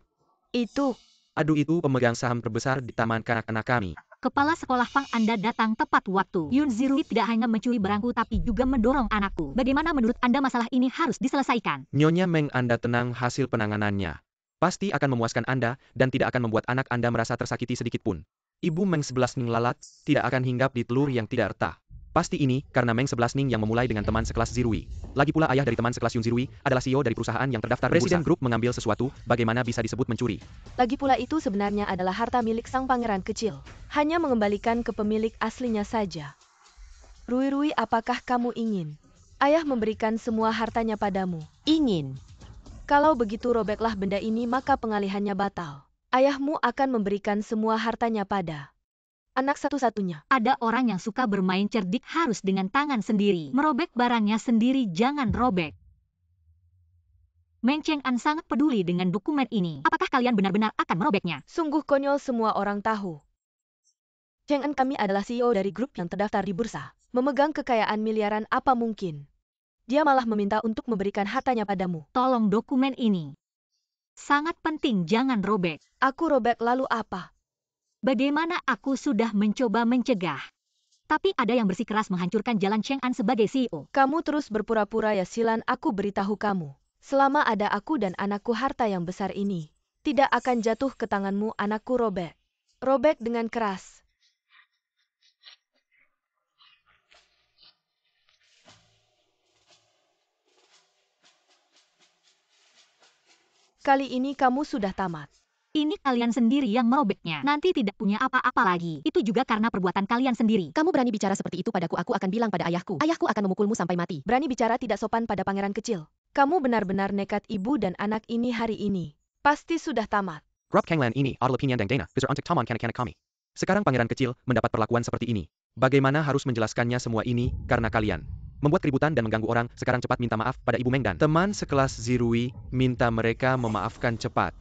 Itu, Aduh, itu pemegang saham terbesar di taman kanak-kanak kami. Kepala sekolah Fang Anda datang tepat waktu. Yun Zirui tidak hanya mencuri barangku tapi juga mendorong anakku. Bagaimana menurut Anda masalah ini harus diselesaikan? Nyonya Meng, Anda tenang, hasil penanganannya pasti akan memuaskan Anda dan tidak akan membuat anak Anda merasa tersakiti sedikit pun. Ibu Meng 11 Ning lalat tidak akan hinggap di telur yang tidak retak. Pasti ini karena Meng 11 Ning yang memulai dengan teman sekelas Zirui. Lagi pula ayah dari teman sekelas Yun Zirui adalah CEO dari perusahaan yang terdaftar di bursa. Presiden grup mengambil sesuatu, bagaimana bisa disebut mencuri? lagi pula itu sebenarnya adalah harta milik sang pangeran kecil. Hanya mengembalikan ke pemilik aslinya saja. Rui, apakah kamu ingin ayah memberikan semua hartanya padamu? Ingin. Kalau begitu robeklah benda ini maka pengalihannya batal. Ayahmu akan memberikan semua hartanya pada anak satu-satunya. Ada orang yang suka bermain cerdik harus dengan tangan sendiri. Merobek barangnya sendiri, jangan robek. Meng Cheng'an sangat peduli dengan dokumen ini. Apakah kalian benar-benar akan merobeknya? Sungguh konyol, semua orang tahu. Cheng'an kami adalah CEO dari grup yang terdaftar di bursa. Memegang kekayaan miliaran, apa mungkin dia malah meminta untuk memberikan hartanya padamu? Tolong dokumen ini. Sangat penting, jangan robek. Aku robek lalu apa? Bagaimana aku sudah mencoba mencegah. Tapi ada yang bersikeras menghancurkan jalan Cheng'an sebagai CEO. Kamu terus berpura-pura ya Silan, aku beritahu kamu. Selama ada aku dan anakku, harta yang besar ini tidak akan jatuh ke tanganmu. Anakku robek. Robek dengan keras. Kali ini kamu sudah tamat. Ini kalian sendiri yang merobeknya. Nanti tidak punya apa-apa lagi. Itu juga karena perbuatan kalian sendiri. Kamu berani bicara seperti itu padaku, aku akan bilang pada ayahku. Ayahku akan memukulmu sampai mati. Berani bicara tidak sopan pada pangeran kecil. Kamu benar-benar nekat. Ibu dan anak ini hari ini pasti sudah tamat. Grup Kanglan ini adalah opinion dan dana besar untuk taman kanak-kanak kami. Sekarang pangeran kecil mendapat perlakuan seperti ini. Bagaimana harus menjelaskannya semua ini karena kalian membuat keributan dan mengganggu orang. Sekarang cepat minta maaf pada Ibu Meng dan teman sekelas Zirui, minta mereka memaafkan cepat.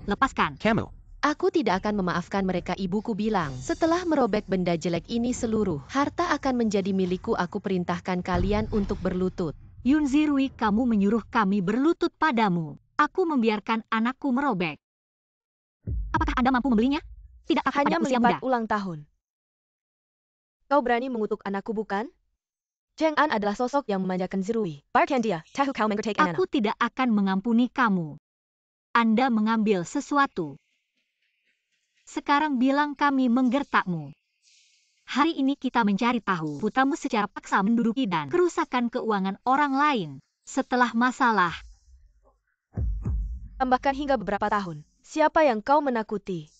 Lepaskan. Kamu. Aku tidak akan memaafkan mereka, ibuku bilang. Setelah merobek benda jelek ini, seluruh harta akan menjadi milikku. Aku perintahkan kalian untuk berlutut. Yun Zirui, kamu menyuruh kami berlutut padamu. Aku membiarkan anakku merobek. Apakah Anda mampu membelinya? Tidak apa Hanya pada usia muda. melipat ulang tahun. Kau berani mengutuk anakku, bukan? Cheng'an adalah sosok yang memanjakan Zirui. Biarkan dia. Tahu kau mengerti anak. Aku tidak akan mengampuni kamu. Anda mengambil sesuatu. Sekarang bilang kami menggertakmu. Hari ini kita mencari tahu putramu secara paksa menduduki dan kerusakan keuangan orang lain. Setelah masalah. Tambahkan hingga beberapa tahun. Siapa yang kau menakuti?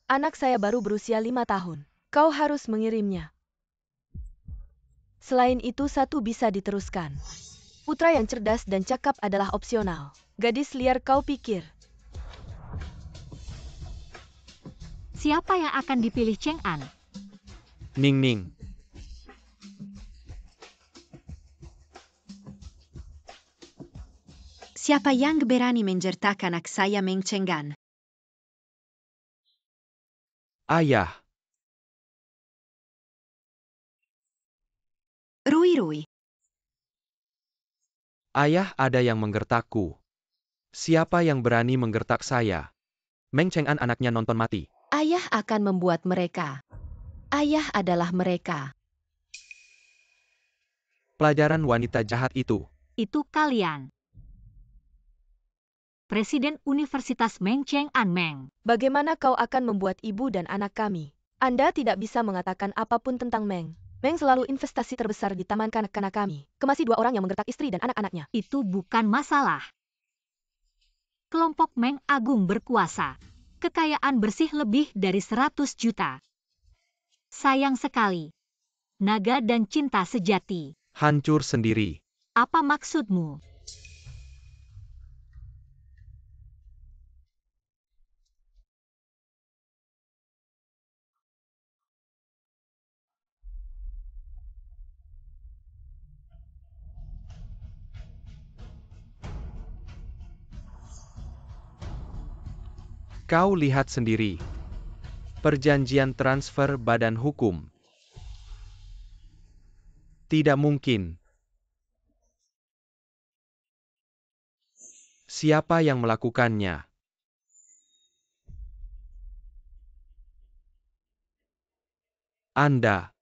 Anak saya baru berusia 5 tahun. Kau harus mengirimnya. Selain itu, satu bisa diteruskan. Putra yang cerdas dan cakap adalah opsional. Gadis liar, kau pikir Siapa yang akan dipilih Cheng'an? Ning Ning. Siapa yang berani menjertak anak saya Meng Cheng'an? Ayah. Rui. Ayah, ada yang menggertakku. Siapa yang berani menggertak saya? Meng Cheng'an anaknya nonton mati. Ayah akan membuat mereka. Ayah adalah mereka. Pelajaran wanita jahat itu. Itu kalian. Presiden Universitas Meng Cheng'an Meng. bagaimana kau akan membuat ibu dan anak kami. Anda tidak bisa mengatakan apapun tentang Meng. Meng selalu investasi terbesar di taman kanak-kanak kami. Kemasi 2 orang yang menggertak istri dan anak-anaknya. Itu bukan masalah. Kelompok Meng Agung berkuasa. Kekayaan bersih lebih dari 100 juta. Sayang sekali. Naga dan cinta sejati. Hancur sendiri. Apa maksudmu? Kau lihat sendiri. Perjanjian transfer badan hukum. Tidak mungkin. Siapa yang melakukannya? Anda.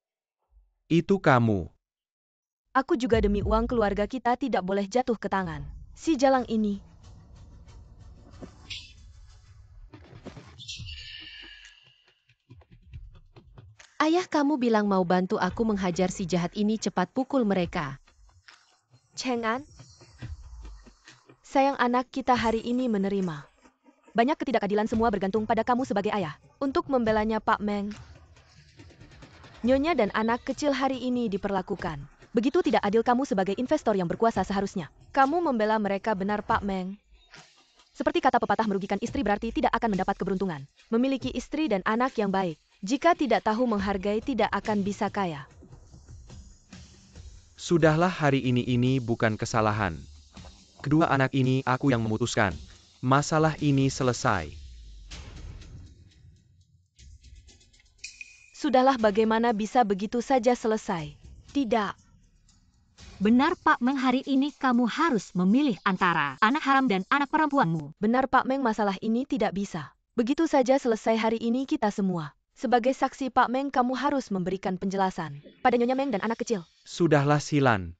Itu kamu. Aku juga demi uang keluarga kita tidak boleh jatuh ke tangan si jalang ini. Ayah kamu bilang mau bantu aku menghajar si jahat ini, cepat pukul mereka. Cheng An, sayang anak kita hari ini menerima banyak ketidakadilan, semua bergantung pada kamu sebagai ayah. Untuk membelanya Pak Meng, Nyonya dan anak kecil hari ini diperlakukan begitu tidak adil. Kamu sebagai investor yang berkuasa seharusnya kamu membela mereka, benar Pak Meng? Seperti kata pepatah, merugikan istri berarti tidak akan mendapat keberuntungan. Memiliki istri dan anak yang baik, jika tidak tahu menghargai tidak akan bisa kaya. Sudahlah, hari ini bukan kesalahan. Kedua anak ini aku yang memutuskan. Masalah ini selesai. Sudahlah, bagaimana bisa begitu saja selesai? Tidak. Benar Pak Meng, hari ini kamu harus memilih antara anak haram dan anak perempuanmu. Benar Pak Meng, masalah ini tidak bisa begitu saja selesai hari ini kita semua. Sebagai saksi Pak Meng, kamu harus memberikan penjelasan pada Nyonya Meng dan anak kecil. Sudahlah Silan.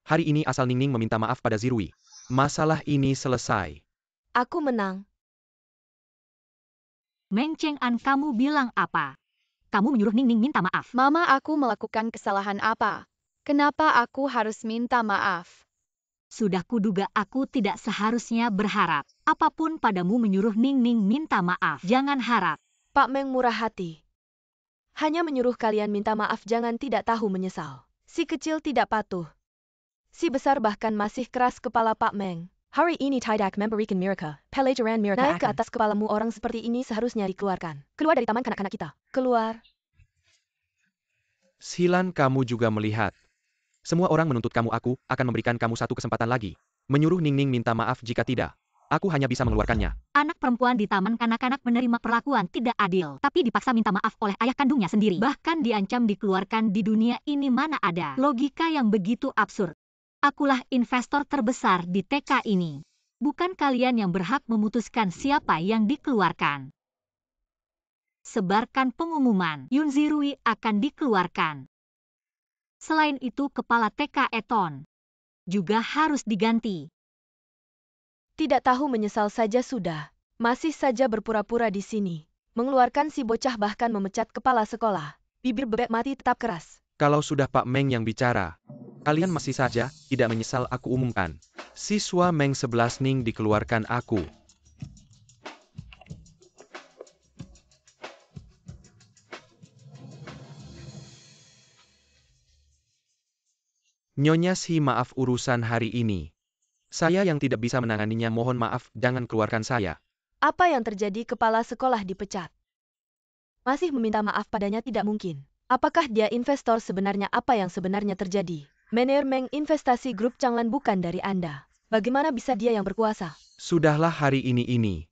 Hari ini asal Ningning meminta maaf pada Zirui. Masalah ini selesai. Aku menang. Meng Cheng An, kamu bilang apa? Kamu menyuruh Ningning minta maaf. Mama, aku melakukan kesalahan apa? Kenapa aku harus minta maaf? Sudah kuduga, aku tidak seharusnya berharap apapun padamu. Menyuruh Ningning minta maaf. Jangan harap. Pak Meng murah hati. Hanya menyuruh kalian minta maaf, jangan tidak tahu menyesal. Si kecil tidak patuh. Si besar bahkan masih keras kepala Pak Meng. Hari ini tidak memberikan mereka pelajaran mereka. Naik ke atas kepalamu, orang seperti ini seharusnya dikeluarkan. Keluar dari taman kanak-kanak kita. Keluar. Silan, kamu juga melihat. Semua orang menuntut kamu, aku akan memberikan kamu satu kesempatan lagi. Menyuruh Ningning minta maaf, jika tidak, aku hanya bisa mengeluarkannya. Anak perempuan di taman kanak-kanak menerima perlakuan tidak adil, tapi dipaksa minta maaf oleh ayah kandungnya sendiri. Bahkan diancam dikeluarkan. Di dunia ini mana ada logika yang begitu absurd. Akulah investor terbesar di TK ini. Bukan kalian yang berhak memutuskan siapa yang dikeluarkan. Sebarkan pengumuman, Yun Zirui akan dikeluarkan. Selain itu, kepala TK Eton juga harus diganti. Tidak tahu menyesal saja sudah. Masih saja berpura-pura di sini. Mengeluarkan si bocah, bahkan memecat kepala sekolah. Bibir bebek mati tetap keras. Kalau sudah Pak Meng yang bicara, kalian masih saja tidak menyesal, aku umumkan. Siswa Meng 11 Ning dikeluarkan aku. Nyonya Si, maaf urusan hari ini. Saya yang tidak bisa menanganinya, mohon maaf, jangan keluarkan saya. Apa yang terjadi? Kepala sekolah dipecat. Masih meminta maaf padanya, tidak mungkin. Apakah dia investor sebenarnya? Apa yang sebenarnya terjadi? Mener Meng Investasi Grup Changlan bukan dari Anda. Bagaimana bisa dia yang berkuasa? Sudahlah, hari ini.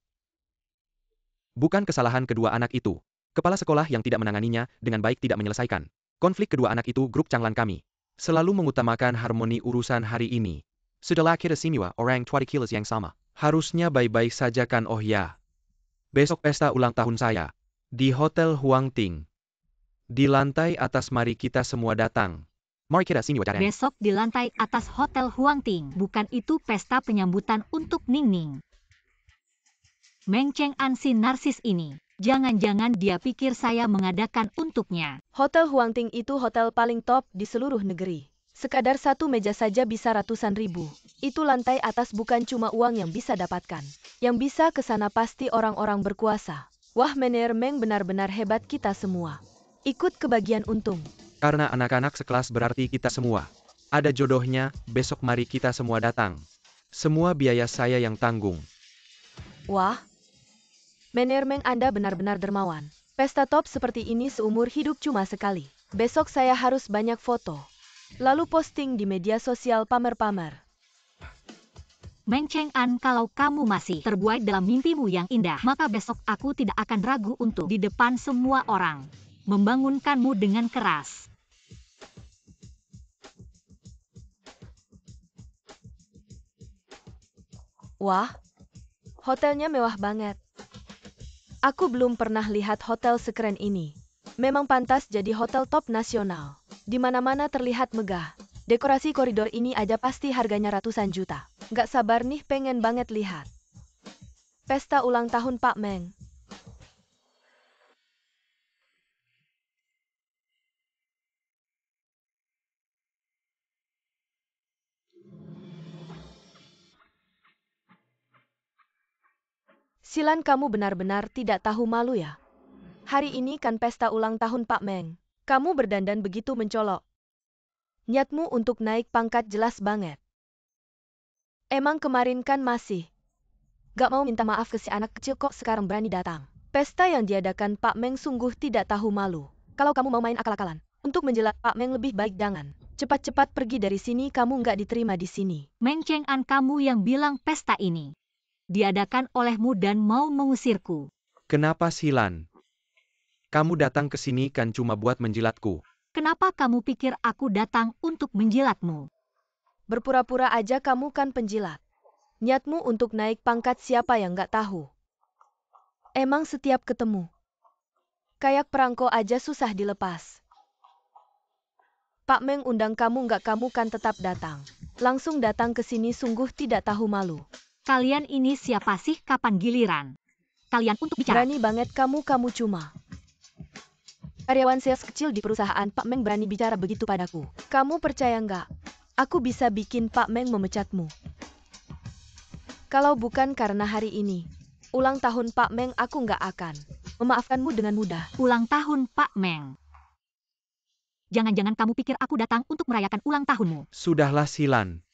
Bukan kesalahan kedua anak itu. Kepala sekolah yang tidak menanganinya dengan baik tidak menyelesaikan konflik kedua anak itu. Grup Changlan kami selalu mengutamakan harmoni urusan hari ini. Setelah kita semua orang tua kilas yang sama. Harusnya baik-baik saja kan? Oh ya. Besok pesta ulang tahun saya. Di Hotel Huang Ting. Di lantai atas, mari kita semua datang. Mari kita sini wajarnya. Besok di lantai atas Hotel Huang Ting. Bukan itu pesta penyambutan untuk Ningning. Meng Cheng An, si narsis ini. Jangan-jangan dia pikir saya mengadakan untuknya. Hotel Huang Ting itu hotel paling top di seluruh negeri. Sekadar satu meja saja bisa ratusan ribu. Itu lantai atas, bukan cuma uang yang bisa dapatkan. Yang bisa ke sana pasti orang-orang berkuasa. Wah, Mener Meng benar-benar hebat, kita semua ikut kebagian untung. Karena anak-anak sekelas berarti kita semua Ada jodohnya, besok mari kita semua datang. Semua biaya saya yang tanggung. Wah, Mener Meng Anda benar-benar dermawan. Pesta top seperti ini seumur hidup cuma sekali. Besok saya harus banyak foto. Lalu posting di media sosial pamer-pamer. Meng Cheng'an, kalau kamu masih terbuai dalam mimpimu yang indah, maka besok aku tidak akan ragu untuk di depan semua orang membangunkanmu dengan keras. Wah, hotelnya mewah banget. Aku belum pernah lihat hotel sekeren ini. Memang pantas jadi hotel top nasional. Di mana-mana terlihat megah. Dekorasi koridor ini aja pasti harganya ratusan juta. Gak sabar nih pengen banget lihat. Pesta ulang tahun Pak Meng. Silan, kamu benar-benar tidak tahu malu ya? Hari ini kan pesta ulang tahun Pak Meng. Kamu berdandan begitu mencolok. Niatmu untuk naik pangkat jelas banget. Emang kemarin kan masih gak mau minta maaf ke si anak kecil, kok sekarang berani datang. Pesta yang diadakan Pak Meng sungguh tidak tahu malu. Kalau kamu mau main akal-akalan untuk menjelat Pak Meng, lebih baik jangan. Cepat-cepat pergi dari sini, kamu nggak diterima di sini. Meng Cheng'an, kamu yang bilang pesta ini diadakan olehmu dan mau mengusirku. Kenapa Silan? Kamu datang ke sini kan cuma buat menjilatku. Kenapa kamu pikir aku datang untuk menjilatmu? Berpura-pura aja kamu kan penjilat. Niatmu untuk naik pangkat siapa yang nggak tahu? Emang setiap ketemu kayak perangko aja susah dilepas. Pak Meng undang kamu nggak, kamu kan tetap datang. Langsung datang ke sini, sungguh tidak tahu malu. Kalian ini siapa sih? Kapan giliran kalian untuk bicara? Berani banget kamu cuma karyawan sales kecil di perusahaan Pak Meng, berani bicara begitu padaku. Kamu percaya nggak? Aku bisa bikin Pak Meng memecatmu. Kalau bukan karena hari ini ulang tahun Pak Meng, aku nggak akan memaafkanmu dengan mudah. Ulang tahun Pak Meng? Jangan-jangan kamu pikir aku datang untuk merayakan ulang tahunmu? Sudahlah Silan.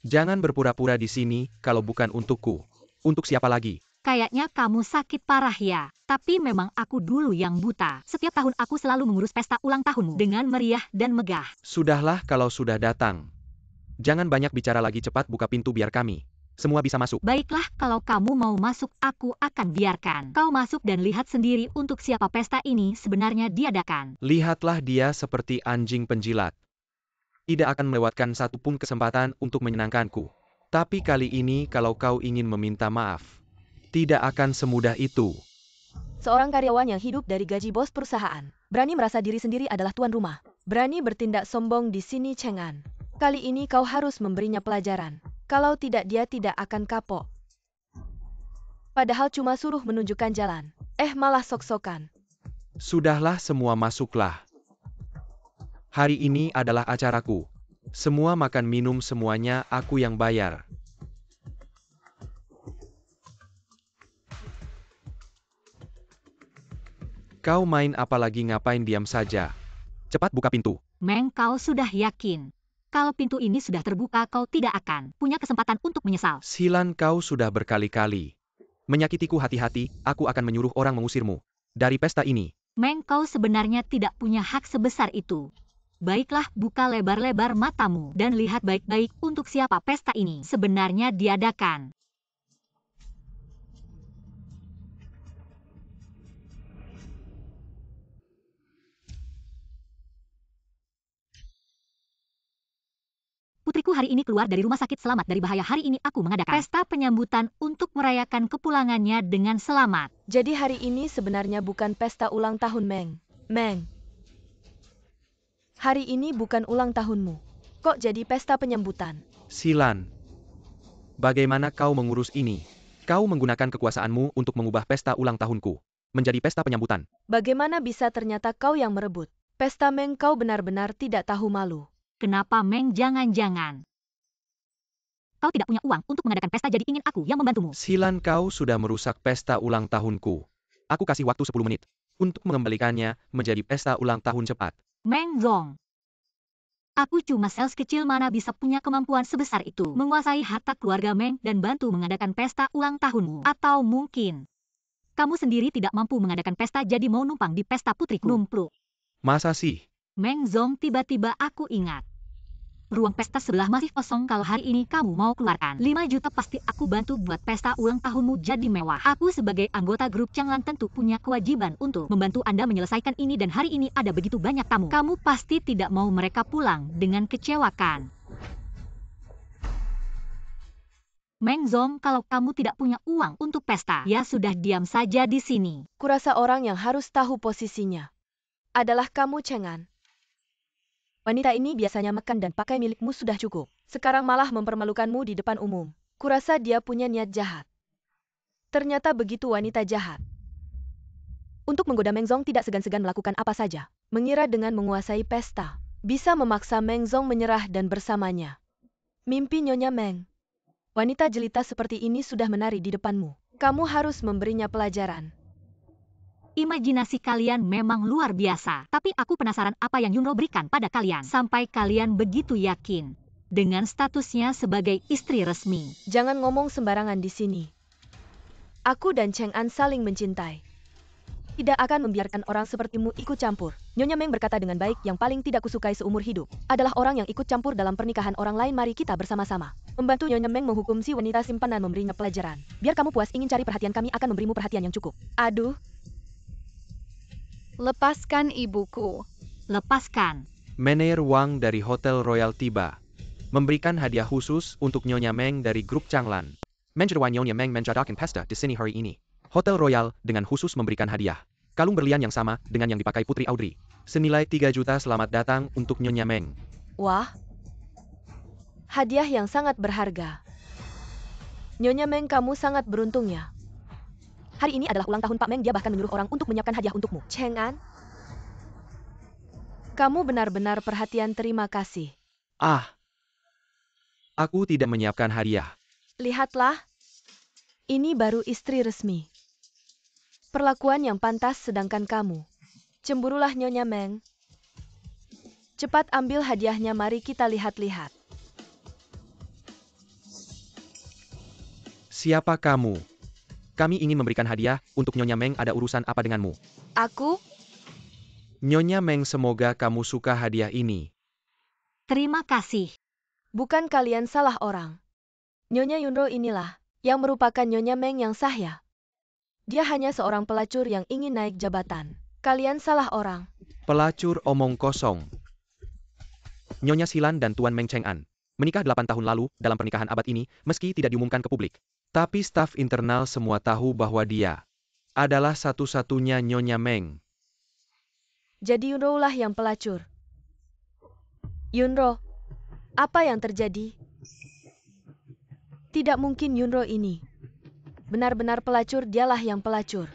Jangan berpura-pura di sini, kalau bukan untukku. Untuk siapa lagi? Kayaknya kamu sakit parah ya. Tapi memang aku dulu yang buta. Setiap tahun aku selalu mengurus pesta ulang tahunmu dengan meriah dan megah. Sudahlah kalau sudah datang. Jangan banyak bicara lagi, cepat buka pintu biar kami semua bisa masuk. Baiklah, kalau kamu mau masuk, aku akan biarkan kau masuk dan lihat sendiri untuk siapa pesta ini sebenarnya diadakan. Lihatlah dia seperti anjing penjilat. Tidak akan melewatkan satu pun kesempatan untuk menyenangkanku. Tapi kali ini kalau kau ingin meminta maaf, tidak akan semudah itu. Seorang karyawan yang hidup dari gaji bos perusahaan, berani merasa diri sendiri adalah tuan rumah. Berani bertindak sombong di sini, Cheng'an. Kali ini kau harus memberinya pelajaran. Kalau tidak, dia tidak akan kapok. Padahal cuma suruh menunjukkan jalan. Malah sok-sokan. Sudahlah, semua masuklah. Hari ini adalah acaraku. Semua makan minum semuanya aku yang bayar. Kau main apa lagi, ngapain diam saja? Cepat buka pintu. Meng, kau sudah yakin kalau pintu ini sudah terbuka, kau tidak akan punya kesempatan untuk menyesal? Silan, kau sudah berkali-kali menyakitiku. Hati-hati, aku akan menyuruh orang mengusirmu dari pesta ini. Meng, kau sebenarnya tidak punya hak sebesar itu. Baiklah, buka lebar-lebar matamu dan lihat baik-baik untuk siapa pesta ini sebenarnya diadakan. Putriku hari ini keluar dari rumah sakit selamat dari bahaya. Hari ini aku mengadakan pesta penyambutan untuk merayakan kepulangannya dengan selamat. Jadi hari ini sebenarnya bukan pesta ulang tahun Meng. Meng, hari ini bukan ulang tahunmu. Kok jadi pesta penyambutan? Silan, bagaimana kau mengurus ini? Kau menggunakan kekuasaanmu untuk mengubah pesta ulang tahunku menjadi pesta penyambutan. Bagaimana bisa ternyata kau yang merebut pesta Meng? Kau benar-benar tidak tahu malu. Kenapa Meng? Jangan-jangan kau tidak punya uang untuk mengadakan pesta, jadi ingin aku yang membantumu? Silan, kau sudah merusak pesta ulang tahunku. Aku kasih waktu 10 menit untuk mengembalikannya menjadi pesta ulang tahun cepat. Meng Zong, Aku cuma sales kecil, mana bisa punya kemampuan sebesar itu. Menguasai harta keluarga Meng dan bantu mengadakan pesta ulang tahunmu. Atau mungkin kamu sendiri tidak mampu mengadakan pesta jadi mau numpang di pesta putriku. Numpluk. Masa sih? Meng Zong, tiba-tiba aku ingat. Ruang pesta sebelah masih kosong. Kalau hari ini kamu mau keluarkan 5 juta, pasti aku bantu buat pesta ulang tahunmu jadi mewah. Aku sebagai anggota grup Changlan tentu punya kewajiban untuk membantu Anda menyelesaikan ini, dan hari ini ada begitu banyak tamu. Kamu pasti tidak mau mereka pulang dengan kecewakan. Meng Zong, kalau kamu tidak punya uang untuk pesta, ya sudah, diam saja di sini. Kurasa orang yang harus tahu posisinya adalah kamu, Cheng'an. Wanita ini biasanya makan dan pakai milikmu sudah cukup. Sekarang malah mempermalukanmu di depan umum. Kurasa dia punya niat jahat. Ternyata begitu wanita jahat. Untuk menggoda Meng Zong tidak segan-segan melakukan apa saja. Mengira dengan menguasai pesta bisa memaksa Meng Zong menyerah dan bersamanya. Mimpi Nyonya Meng. Wanita jelita seperti ini sudah menari di depanmu. Kamu harus memberinya pelajaran. Imajinasi kalian memang luar biasa, tapi aku penasaran apa yang Yunro berikan pada kalian sampai kalian begitu yakin dengan statusnya sebagai istri resmi. Jangan ngomong sembarangan di sini. Aku dan Cheng'an saling mencintai. Tidak akan membiarkan orang sepertimu ikut campur. Nyonya Meng berkata dengan baik, yang paling tidak kusukai seumur hidup adalah orang yang ikut campur dalam pernikahan orang lain. Mari kita bersama-sama membantu Nyonya Meng menghukum si wanita simpanan, memberinya pelajaran. Biar kamu puas ingin cari perhatian, kami akan memberimu perhatian yang cukup. Aduh. Lepaskan ibuku. Lepaskan. Mener Wang dari Hotel Royal tiba. Memberikan hadiah khusus untuk Nyonya Meng dari grup Changlan. Menceritakan Nyonya Meng menjadikan pesta di sini hari ini. Hotel Royal dengan khusus memberikan hadiah kalung berlian yang sama dengan yang dipakai Putri Audrey. Senilai 3 juta. Selamat datang untuk Nyonya Meng. Wah. Hadiah yang sangat berharga. Nyonya Meng, kamu sangat beruntung ya. Hari ini adalah ulang tahun Pak Meng, dia bahkan menyuruh orang untuk menyiapkan hadiah untukmu. Cheng'an, kamu benar-benar perhatian, terima kasih. Aku tidak menyiapkan hadiah. Lihatlah, ini baru istri resmi. Perlakuan yang pantas, sedangkan kamu. Cemburulah Nyonya Meng. Cepat ambil hadiahnya, mari kita lihat-lihat. Siapa kamu? Kami ingin memberikan hadiah untuk Nyonya Meng. Ada urusan apa denganmu? Aku? Nyonya Meng, semoga kamu suka hadiah ini. Terima kasih. Bukan kalian salah orang. Nyonya Yunro inilah yang merupakan Nyonya Meng yang sah ya. Dia hanya seorang pelacur yang ingin naik jabatan. Kalian salah orang. Pelacur omong kosong. Nyonya Xilan dan Tuan Meng Cheng'an menikah 8 tahun lalu dalam pernikahan abad ini, meski tidak diumumkan ke publik. Tapi staf internal semua tahu bahwa dia adalah satu-satunya Nyonya Meng. Jadi Yunro lah yang pelacur. Yunro, apa yang terjadi? Tidak mungkin Yunro ini benar-benar pelacur, dialah yang pelacur.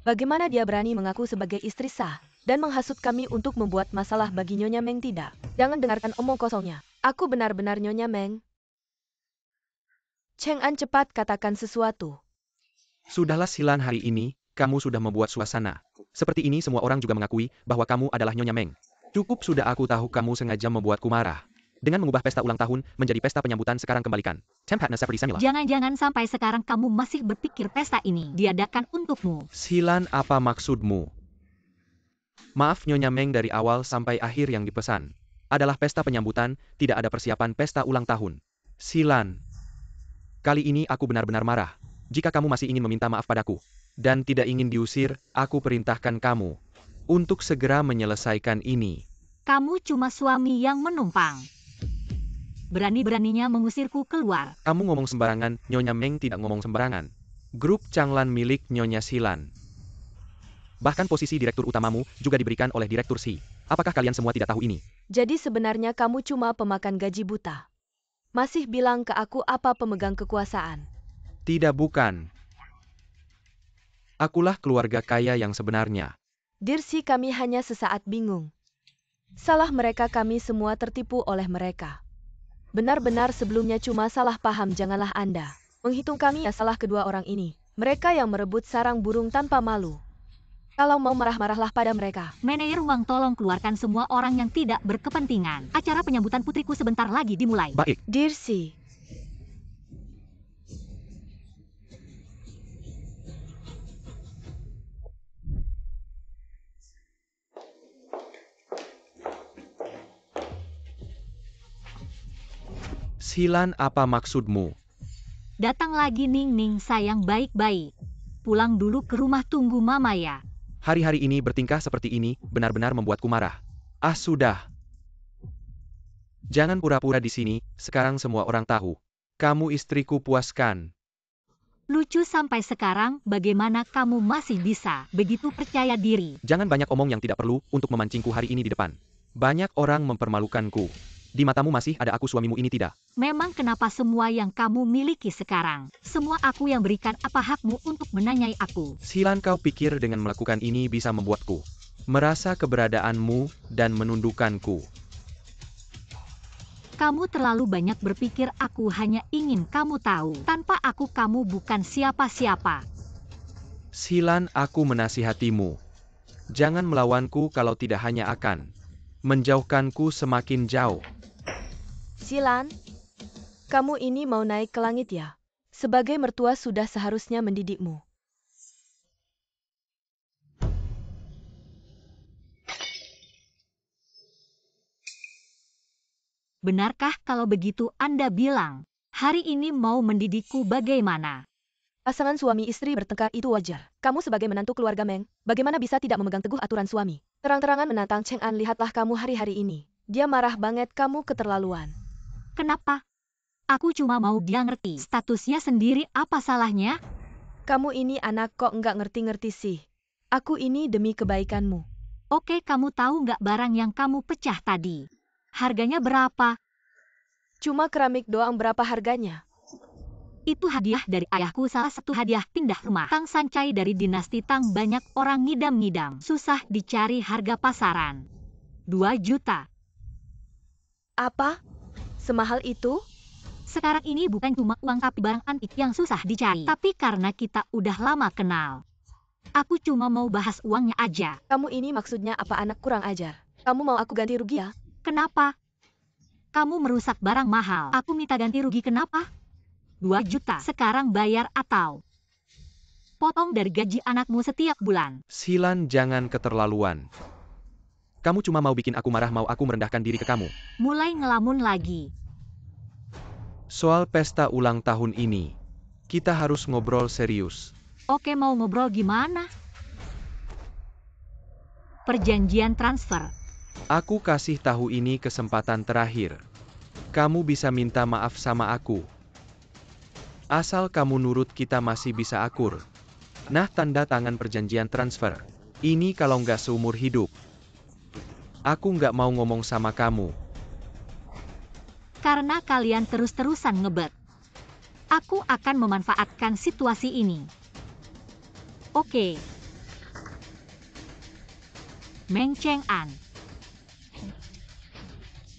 Bagaimana dia berani mengaku sebagai istri sah dan menghasut kami untuk membuat masalah bagi Nyonya Meng? Tidak, jangan dengarkan omong kosongnya. Aku benar-benar Nyonya Meng. Cheng'an, cepat katakan sesuatu. Sudahlah Xilan, hari ini kamu sudah membuat suasana seperti ini. Semua orang juga mengakui bahwa kamu adalah Nyonya Meng. Cukup sudah, aku tahu kamu sengaja membuatku marah dengan mengubah pesta ulang tahun menjadi pesta penyambutan. Sekarang kembalikan tempatnya seperti semula. Jangan-jangan sampai sekarang kamu masih berpikir pesta ini diadakan untukmu. Xilan, apa maksudmu? Maaf Nyonya Meng, dari awal sampai akhir yang dipesan adalah pesta penyambutan, tidak ada persiapan pesta ulang tahun. Xilan, kali ini aku benar-benar marah. Jika kamu masih ingin meminta maaf padaku dan tidak ingin diusir, aku perintahkan kamu untuk segera menyelesaikan ini. Kamu cuma suami yang menumpang. Berani-beraninya mengusirku keluar. Kamu ngomong sembarangan. Nyonya Meng tidak ngomong sembarangan. Grup Changlan milik Nyonya Xilan. Bahkan posisi direktur utamamu juga diberikan oleh Direktur Xi. Apakah kalian semua tidak tahu ini? Jadi sebenarnya kamu cuma pemakan gaji buta. Masih bilang ke aku apa pemegang kekuasaan. Tidak, bukan. Akulah keluarga kaya yang sebenarnya. Dirsi, kami hanya sesaat bingung. Salah mereka, kami semua tertipu oleh mereka. Benar-benar sebelumnya cuma salah paham, janganlah Anda menghitung kami ya salah kedua orang ini. Mereka yang merebut sarang burung tanpa malu. Kalau mau marah-marahlah pada mereka. Manajer Wang, tolong keluarkan semua orang yang tidak berkepentingan. Acara penyambutan putriku sebentar lagi dimulai. Baik. Dirsi. Silan, apa maksudmu? Datang lagi Ning sayang, baik-baik. Pulang dulu ke rumah, tunggu mama ya. Hari-hari ini bertingkah seperti ini benar-benar membuatku marah. Ah, sudah. Jangan pura-pura di sini, sekarang semua orang tahu. Kamu istriku, puaskan. Lucu sampai sekarang, bagaimana kamu masih bisa begitu percaya diri? Jangan banyak omong yang tidak perlu untuk memancingku hari ini di depan. Banyak orang mempermalukanku. Di matamu masih ada aku, suamimu ini tidak. Memang kenapa semua yang kamu miliki sekarang? Semua aku yang berikan, apa hakmu untuk menanyai aku? Silan, kau pikir dengan melakukan ini bisa membuatku merasa keberadaanmu dan menundukkanku? Kamu terlalu banyak berpikir, aku hanya ingin kamu tahu. Tanpa aku kamu bukan siapa-siapa. Silan, aku menasihatimu. Jangan melawanku, kalau tidak hanya akan menjauhkanku semakin jauh. Silan, kamu ini mau naik ke langit ya? Sebagai mertua sudah seharusnya mendidikmu. Benarkah kalau begitu Anda bilang, hari ini mau mendidikku bagaimana? Pasangan suami istri bertengkar itu wajar. Kamu sebagai menantu keluarga Meng, bagaimana bisa tidak memegang teguh aturan suami? Terang-terangan menantang Cheng An, lihatlah kamu hari-hari ini. Dia marah banget, kamu keterlaluan. Kenapa? Aku cuma mau dia ngerti statusnya sendiri, apa salahnya? Kamu ini anak kok nggak ngerti-ngerti sih. Aku ini demi kebaikanmu. Oke, kamu tahu nggak barang yang kamu pecah tadi? Harganya berapa? Cuma keramik doang, berapa harganya? Itu hadiah dari ayahku, salah satu hadiah pindah rumah. Tang Sancai dari dinasti Tang, banyak orang ngidam-ngidam. Susah dicari, harga pasaran 2 juta. Apa? Semahal itu? Sekarang ini bukan cuma uang tapi barang antik yang susah dicari. Tapi karena kita udah lama kenal, aku cuma mau bahas uangnya aja. Kamu ini maksudnya apa, anak kurang ajar? Kamu mau aku ganti rugi ya? Kenapa? Kamu merusak barang mahal. Aku minta ganti rugi kenapa? 2 juta. Sekarang bayar atau potong dari gaji anakmu setiap bulan. Silan, jangan keterlaluan. Kamu cuma mau bikin aku marah, mau aku merendahkan diri ke kamu. Mulai ngelamun lagi. Soal pesta ulang tahun ini, kita harus ngobrol serius. Oke, mau ngobrol gimana? Perjanjian transfer. Aku kasih tahu ini kesempatan terakhir. Kamu bisa minta maaf sama aku. Asal kamu nurut, kita masih bisa akur. Nah, tanda tangan perjanjian transfer. Ini kalau nggak seumur hidup. Aku nggak mau ngomong sama kamu. Karena kalian terus-terusan ngebet. Aku akan memanfaatkan situasi ini. Oke. Meng Cheng An.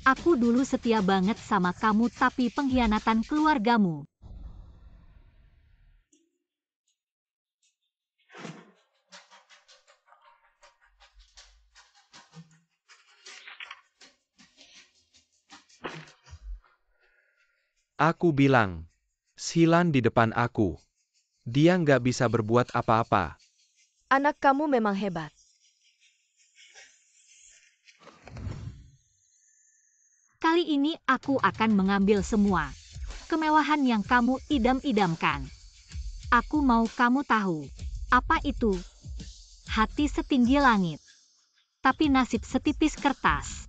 Aku dulu setia banget sama kamu, tapi pengkhianatan keluargamu. Aku bilang, Silan di depan aku. Dia nggak bisa berbuat apa-apa. Anak kamu memang hebat. Kali ini aku akan mengambil semua kemewahan yang kamu idam-idamkan. Aku mau kamu tahu, apa itu hati setinggi langit, tapi nasib setipis kertas.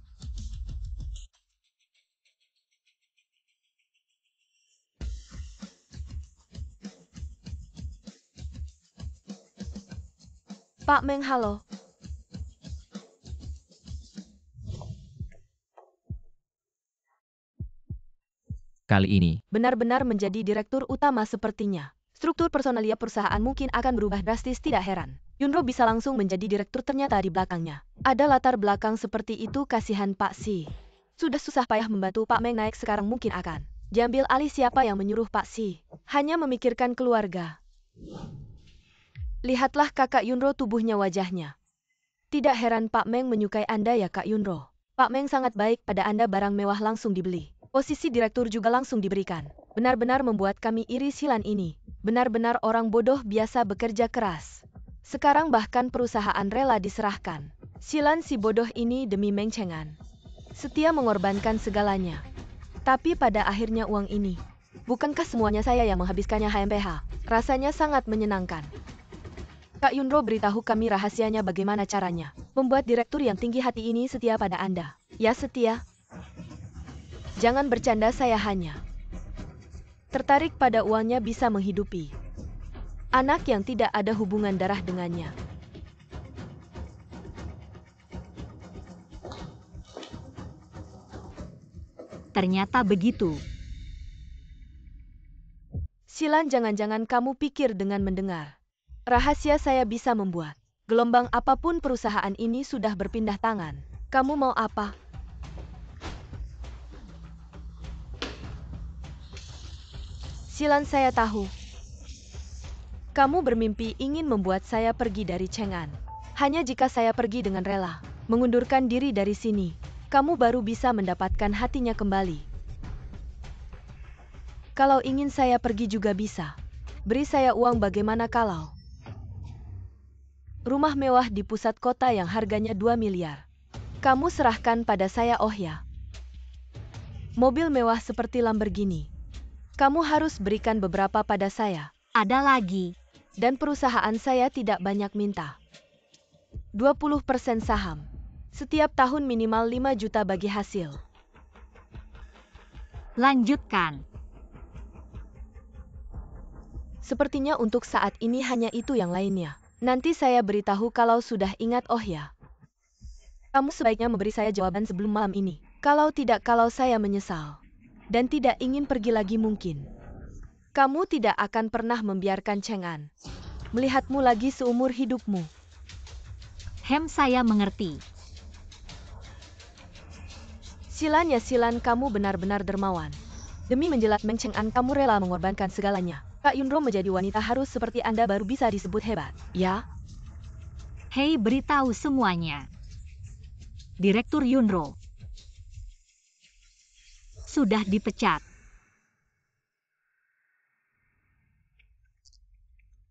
Pak Meng, halo. Kali ini, Benar-benar menjadi direktur utama sepertinya. Struktur personalia perusahaan mungkin akan berubah drastis, tidak heran. Yunro bisa langsung menjadi direktur, ternyata di belakangnya ada latar belakang seperti itu. Kasihan Pak Si. Sudah susah payah membantu Pak Meng naik, sekarang mungkin akan diambil alih. Siapa yang menyuruh Pak Si hanya memikirkan keluarga? Lihatlah Kakak Yunro, tubuhnya wajahnya. Tidak heran Pak Meng menyukai Anda ya Kak Yunro. Pak Meng sangat baik pada Anda, barang mewah langsung dibeli. Posisi direktur juga langsung diberikan. Benar-benar membuat kami iri. Silan ini. Benar-benar orang bodoh biasa bekerja keras. Sekarang bahkan perusahaan rela diserahkan. Silan si bodoh ini demi Meng Cheng'an. Setia mengorbankan segalanya. Tapi pada akhirnya uang ini. Bukankah semuanya saya yang menghabiskannya HMPH? Rasanya sangat menyenangkan. Kak Yunro, beritahu kami rahasianya, bagaimana caranya membuat direktur yang tinggi hati ini setia pada Anda. Ya setia. Jangan bercanda, saya hanya tertarik pada uangnya bisa menghidupi anak yang tidak ada hubungan darah dengannya. Ternyata begitu. Silan, jangan-jangan kamu pikir dengan mendengar rahasia saya bisa membuat gelombang apapun perusahaan ini sudah berpindah tangan. Kamu mau apa? Silan, saya tahu. Kamu bermimpi ingin membuat saya pergi dari Cheng'an. Hanya jika saya pergi dengan rela, mengundurkan diri dari sini, kamu baru bisa mendapatkan hatinya kembali. Kalau ingin saya pergi juga bisa. Beri saya uang. Bagaimana kalau rumah mewah di pusat kota yang harganya 2 miliar. Kamu serahkan pada saya, oh ya. Mobil mewah seperti Lamborghini. Kamu harus berikan beberapa pada saya. Ada lagi. Dan perusahaan saya tidak banyak minta. 20% saham. Setiap tahun minimal 5 juta bagi hasil. Lanjutkan. Sepertinya untuk saat ini hanya itu, yang lainnya nanti saya beritahu kalau sudah ingat, oh ya. Kamu sebaiknya memberi saya jawaban sebelum malam ini. Kalau tidak, kalau saya menyesal dan tidak ingin pergi lagi, mungkin kamu tidak akan pernah membiarkan Cheng'an melihatmu lagi seumur hidupmu. Saya mengerti. Silan ya Silan, kamu benar-benar dermawan. Demi menjelat Meng Cheng'an kamu rela mengorbankan segalanya. Kak Yunro, menjadi wanita harus seperti Anda baru bisa disebut hebat, ya? Hei, beritahu semuanya. Direktur Yunro sudah dipecat.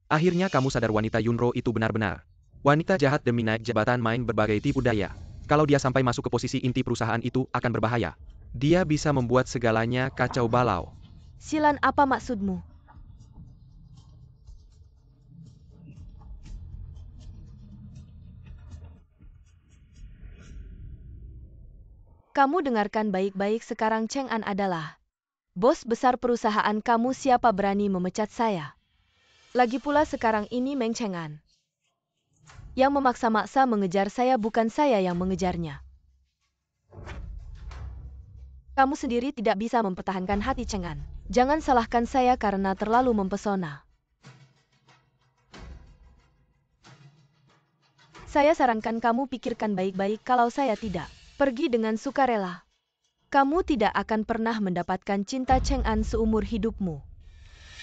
Akhirnya kamu sadar, wanita Yunro itu benar-benar wanita jahat demi naik jabatan, main berbagai tipu daya. Kalau dia sampai masuk ke posisi inti perusahaan itu akan berbahaya. Dia bisa membuat segalanya kacau balau. Silan, apa maksudmu? Kamu dengarkan baik-baik sekarang, Cheng'an adalah bos besar perusahaan kamu. Siapa berani memecat saya? Lagi pula sekarang ini Meng Cheng'an yang memaksa-maksa mengejar saya, bukan saya yang mengejarnya. Kamu sendiri tidak bisa mempertahankan hati Cheng'an. Jangan salahkan saya karena terlalu mempesona. Saya sarankan kamu pikirkan baik-baik. Kalau saya tidak pergi dengan sukarela, kamu tidak akan pernah mendapatkan cinta Cheng'an seumur hidupmu.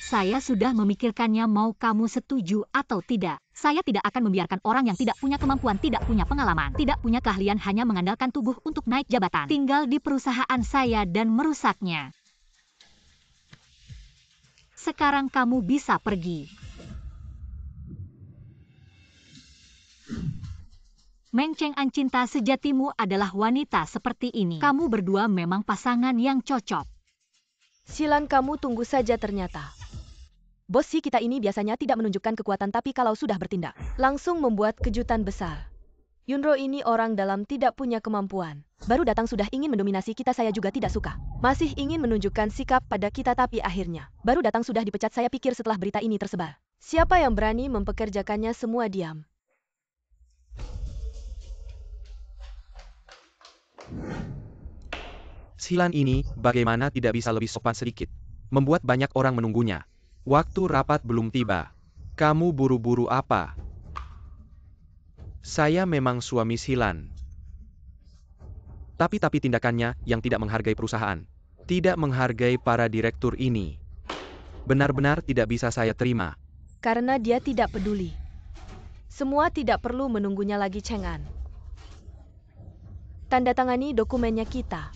Saya sudah memikirkannya, mau kamu setuju atau tidak. Saya tidak akan membiarkan orang yang tidak punya kemampuan, tidak punya pengalaman, tidak punya keahlian, hanya mengandalkan tubuh untuk naik jabatan, tinggal di perusahaan saya dan merusaknya. Sekarang kamu bisa pergi. Meng Cheng'an, cinta sejatimu adalah wanita seperti ini. Kamu berdua memang pasangan yang cocok. Silan, kamu tunggu saja. Ternyata bos si kita ini biasanya tidak menunjukkan kekuatan, tapi kalau sudah bertindak, langsung membuat kejutan besar. Yunro ini orang dalam, tidak punya kemampuan. Baru datang sudah ingin mendominasi kita, saya juga tidak suka. Masih ingin menunjukkan sikap pada kita, tapi akhirnya baru datang sudah dipecat. Saya pikir setelah berita ini tersebar, siapa yang berani mempekerjakannya, semua diam. Silan ini, bagaimana tidak bisa lebih sopan sedikit? Membuat banyak orang menunggunya. Waktu rapat belum tiba. Kamu buru-buru apa? Saya memang suami Silan. Tapi tindakannya yang tidak menghargai perusahaan, tidak menghargai para direktur ini, benar-benar tidak bisa saya terima. Karena dia tidak peduli Semua tidak perlu menunggunya lagi, Cheng An. Tanda tangani dokumennya kita.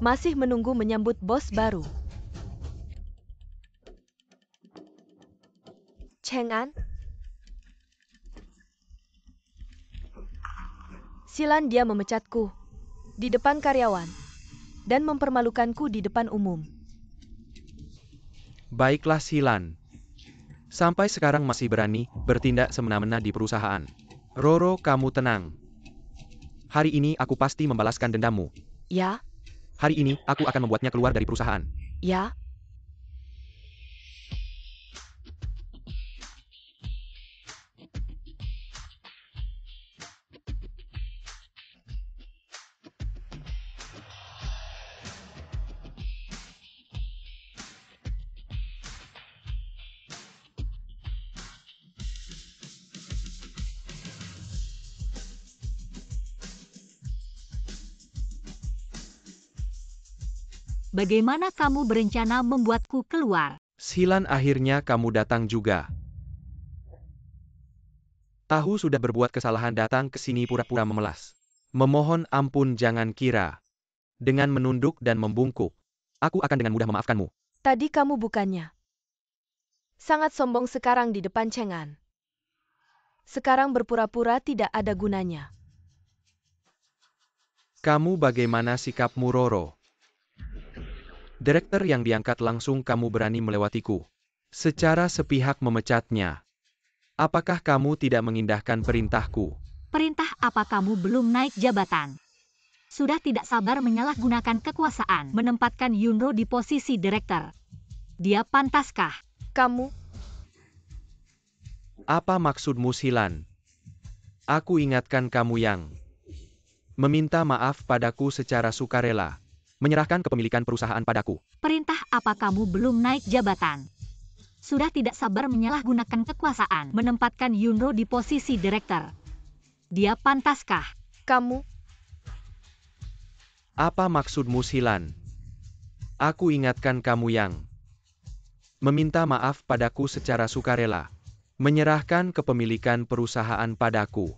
Masih menunggu menyambut bos baru. Cheng An? Silan dia memecatku di depan karyawan dan mempermalukanku di depan umum. Baiklah Silan. Sampai sekarang masih berani bertindak semena-mena di perusahaan. Roro, kamu tenang. Hari ini aku pasti membalaskan dendammu. Ya, Hari ini aku akan membuatnya keluar dari perusahaan. ya. Bagaimana kamu berencana membuatku keluar? Silan, akhirnya kamu datang juga. Tahu sudah berbuat kesalahan datang ke sini pura-pura memelas. Memohon ampun, jangan kira. Dengan menunduk dan membungkuk, aku akan dengan mudah memaafkanmu. Tadi kamu bukannya sangat sombong sekarang di depan Cheng An. Sekarang berpura-pura tidak ada gunanya. Kamu bagaimana sikapmu, Roro? Direktur yang diangkat langsung kamu berani melewatiku. Secara sepihak memecatnya. Apakah kamu tidak mengindahkan perintahku? Perintah apa kamu belum naik jabatan? Sudah tidak sabar menyalahgunakan kekuasaan, menempatkan Yunro di posisi direktur. Dia pantaskah? Kamu, Apa maksudmu, Silan? Aku ingatkan kamu yang meminta maaf padaku secara sukarela, menyerahkan kepemilikan perusahaan padaku. Perintah apa kamu belum naik jabatan? Sudah tidak sabar menyalahgunakan kekuasaan, menempatkan Yunro di posisi direktur. Dia pantaskah? kamu, Apa maksudmu, Silan? Aku ingatkan kamu yang meminta maaf padaku secara sukarela, menyerahkan kepemilikan perusahaan padaku.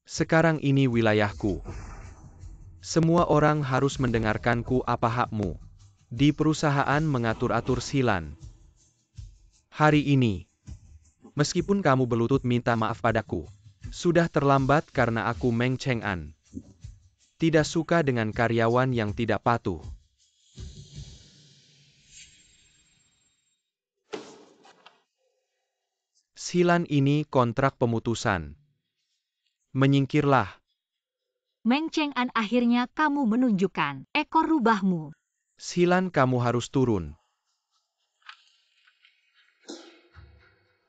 Sekarang ini wilayahku. Semua orang harus mendengarkanku. Apa hakmu di perusahaan mengatur-atur, Silan? Hari ini, meskipun kamu berlutut minta maaf padaku, sudah terlambat karena aku Meng Cheng An tidak suka dengan karyawan yang tidak patuh. Silan, ini kontrak pemutusan. Menyingkirlah. Meng Cheng An, akhirnya kamu menunjukkan ekor rubahmu. Silan, kamu harus turun.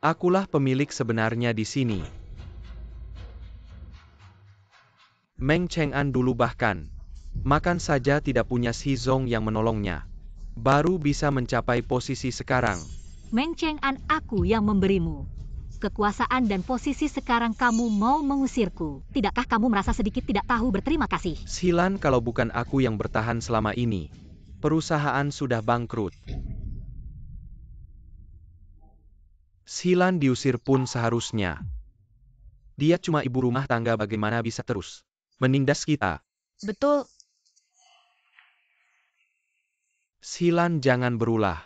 Akulah pemilik sebenarnya di sini. Meng Cheng An dulu bahkan makan saja tidak punya Si Zong yang menolongnya. Baru bisa mencapai posisi sekarang. Meng Cheng An, aku yang memberimu kekuasaan dan posisi, sekarang kamu mau mengusirku. Tidakkah kamu merasa sedikit tidak tahu berterima kasih? Silan, kalau bukan aku yang bertahan selama ini, perusahaan sudah bangkrut. Silan diusir pun seharusnya. Dia cuma ibu rumah tangga, bagaimana bisa terus menindas kita? betul. Silan, jangan berulah.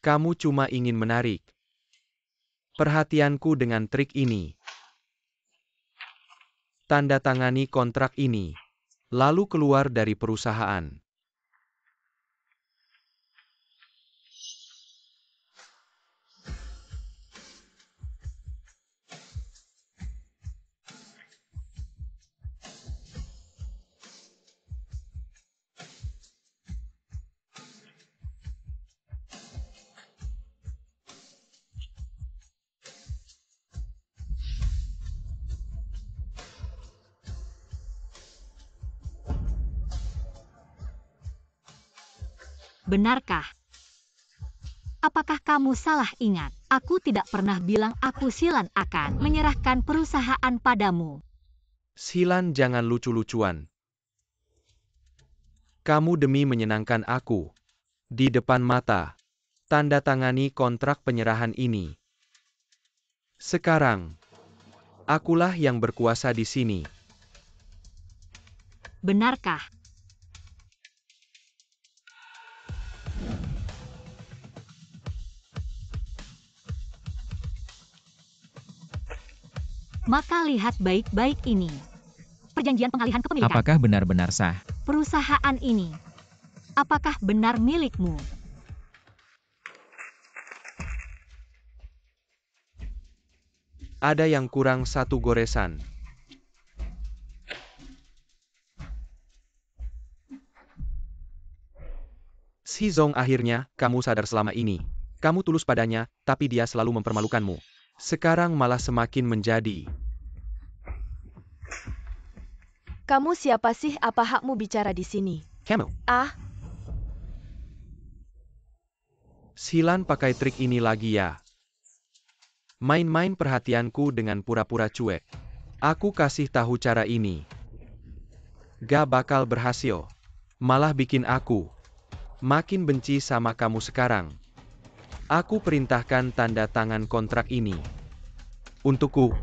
Kamu cuma ingin menarik perhatianku dengan trik ini. Tanda tangani kontrak ini, lalu keluar dari perusahaan. Benarkah? Apakah kamu salah ingat? Aku tidak pernah bilang aku Silan akan menyerahkan perusahaan padamu. Silan, jangan lucu-lucuan. Kamu demi menyenangkan aku, di depan mata, tanda tangani kontrak penyerahan ini. Sekarang, akulah yang berkuasa di sini. Benarkah? Maka lihat baik-baik ini. Perjanjian pengalihan kepemilikan. Apakah benar-benar sah? Perusahaan ini. Apakah benar milikmu? Ada yang kurang satu goresan. Shizong, akhirnya, kamu sadar selama ini. Kamu tulus padanya, tapi dia selalu mempermalukanmu. Sekarang malah semakin menjadi. Kamu siapa sih? Apa hakmu bicara di sini? Kamu. Ah, Xilan pakai trik ini lagi ya. Main-main perhatianku dengan pura-pura cuek. Aku kasih tahu cara ini. Gak bakal berhasil. Malah bikin aku makin benci sama kamu sekarang. Aku perintahkan tanda tangan kontrak ini. Untukku.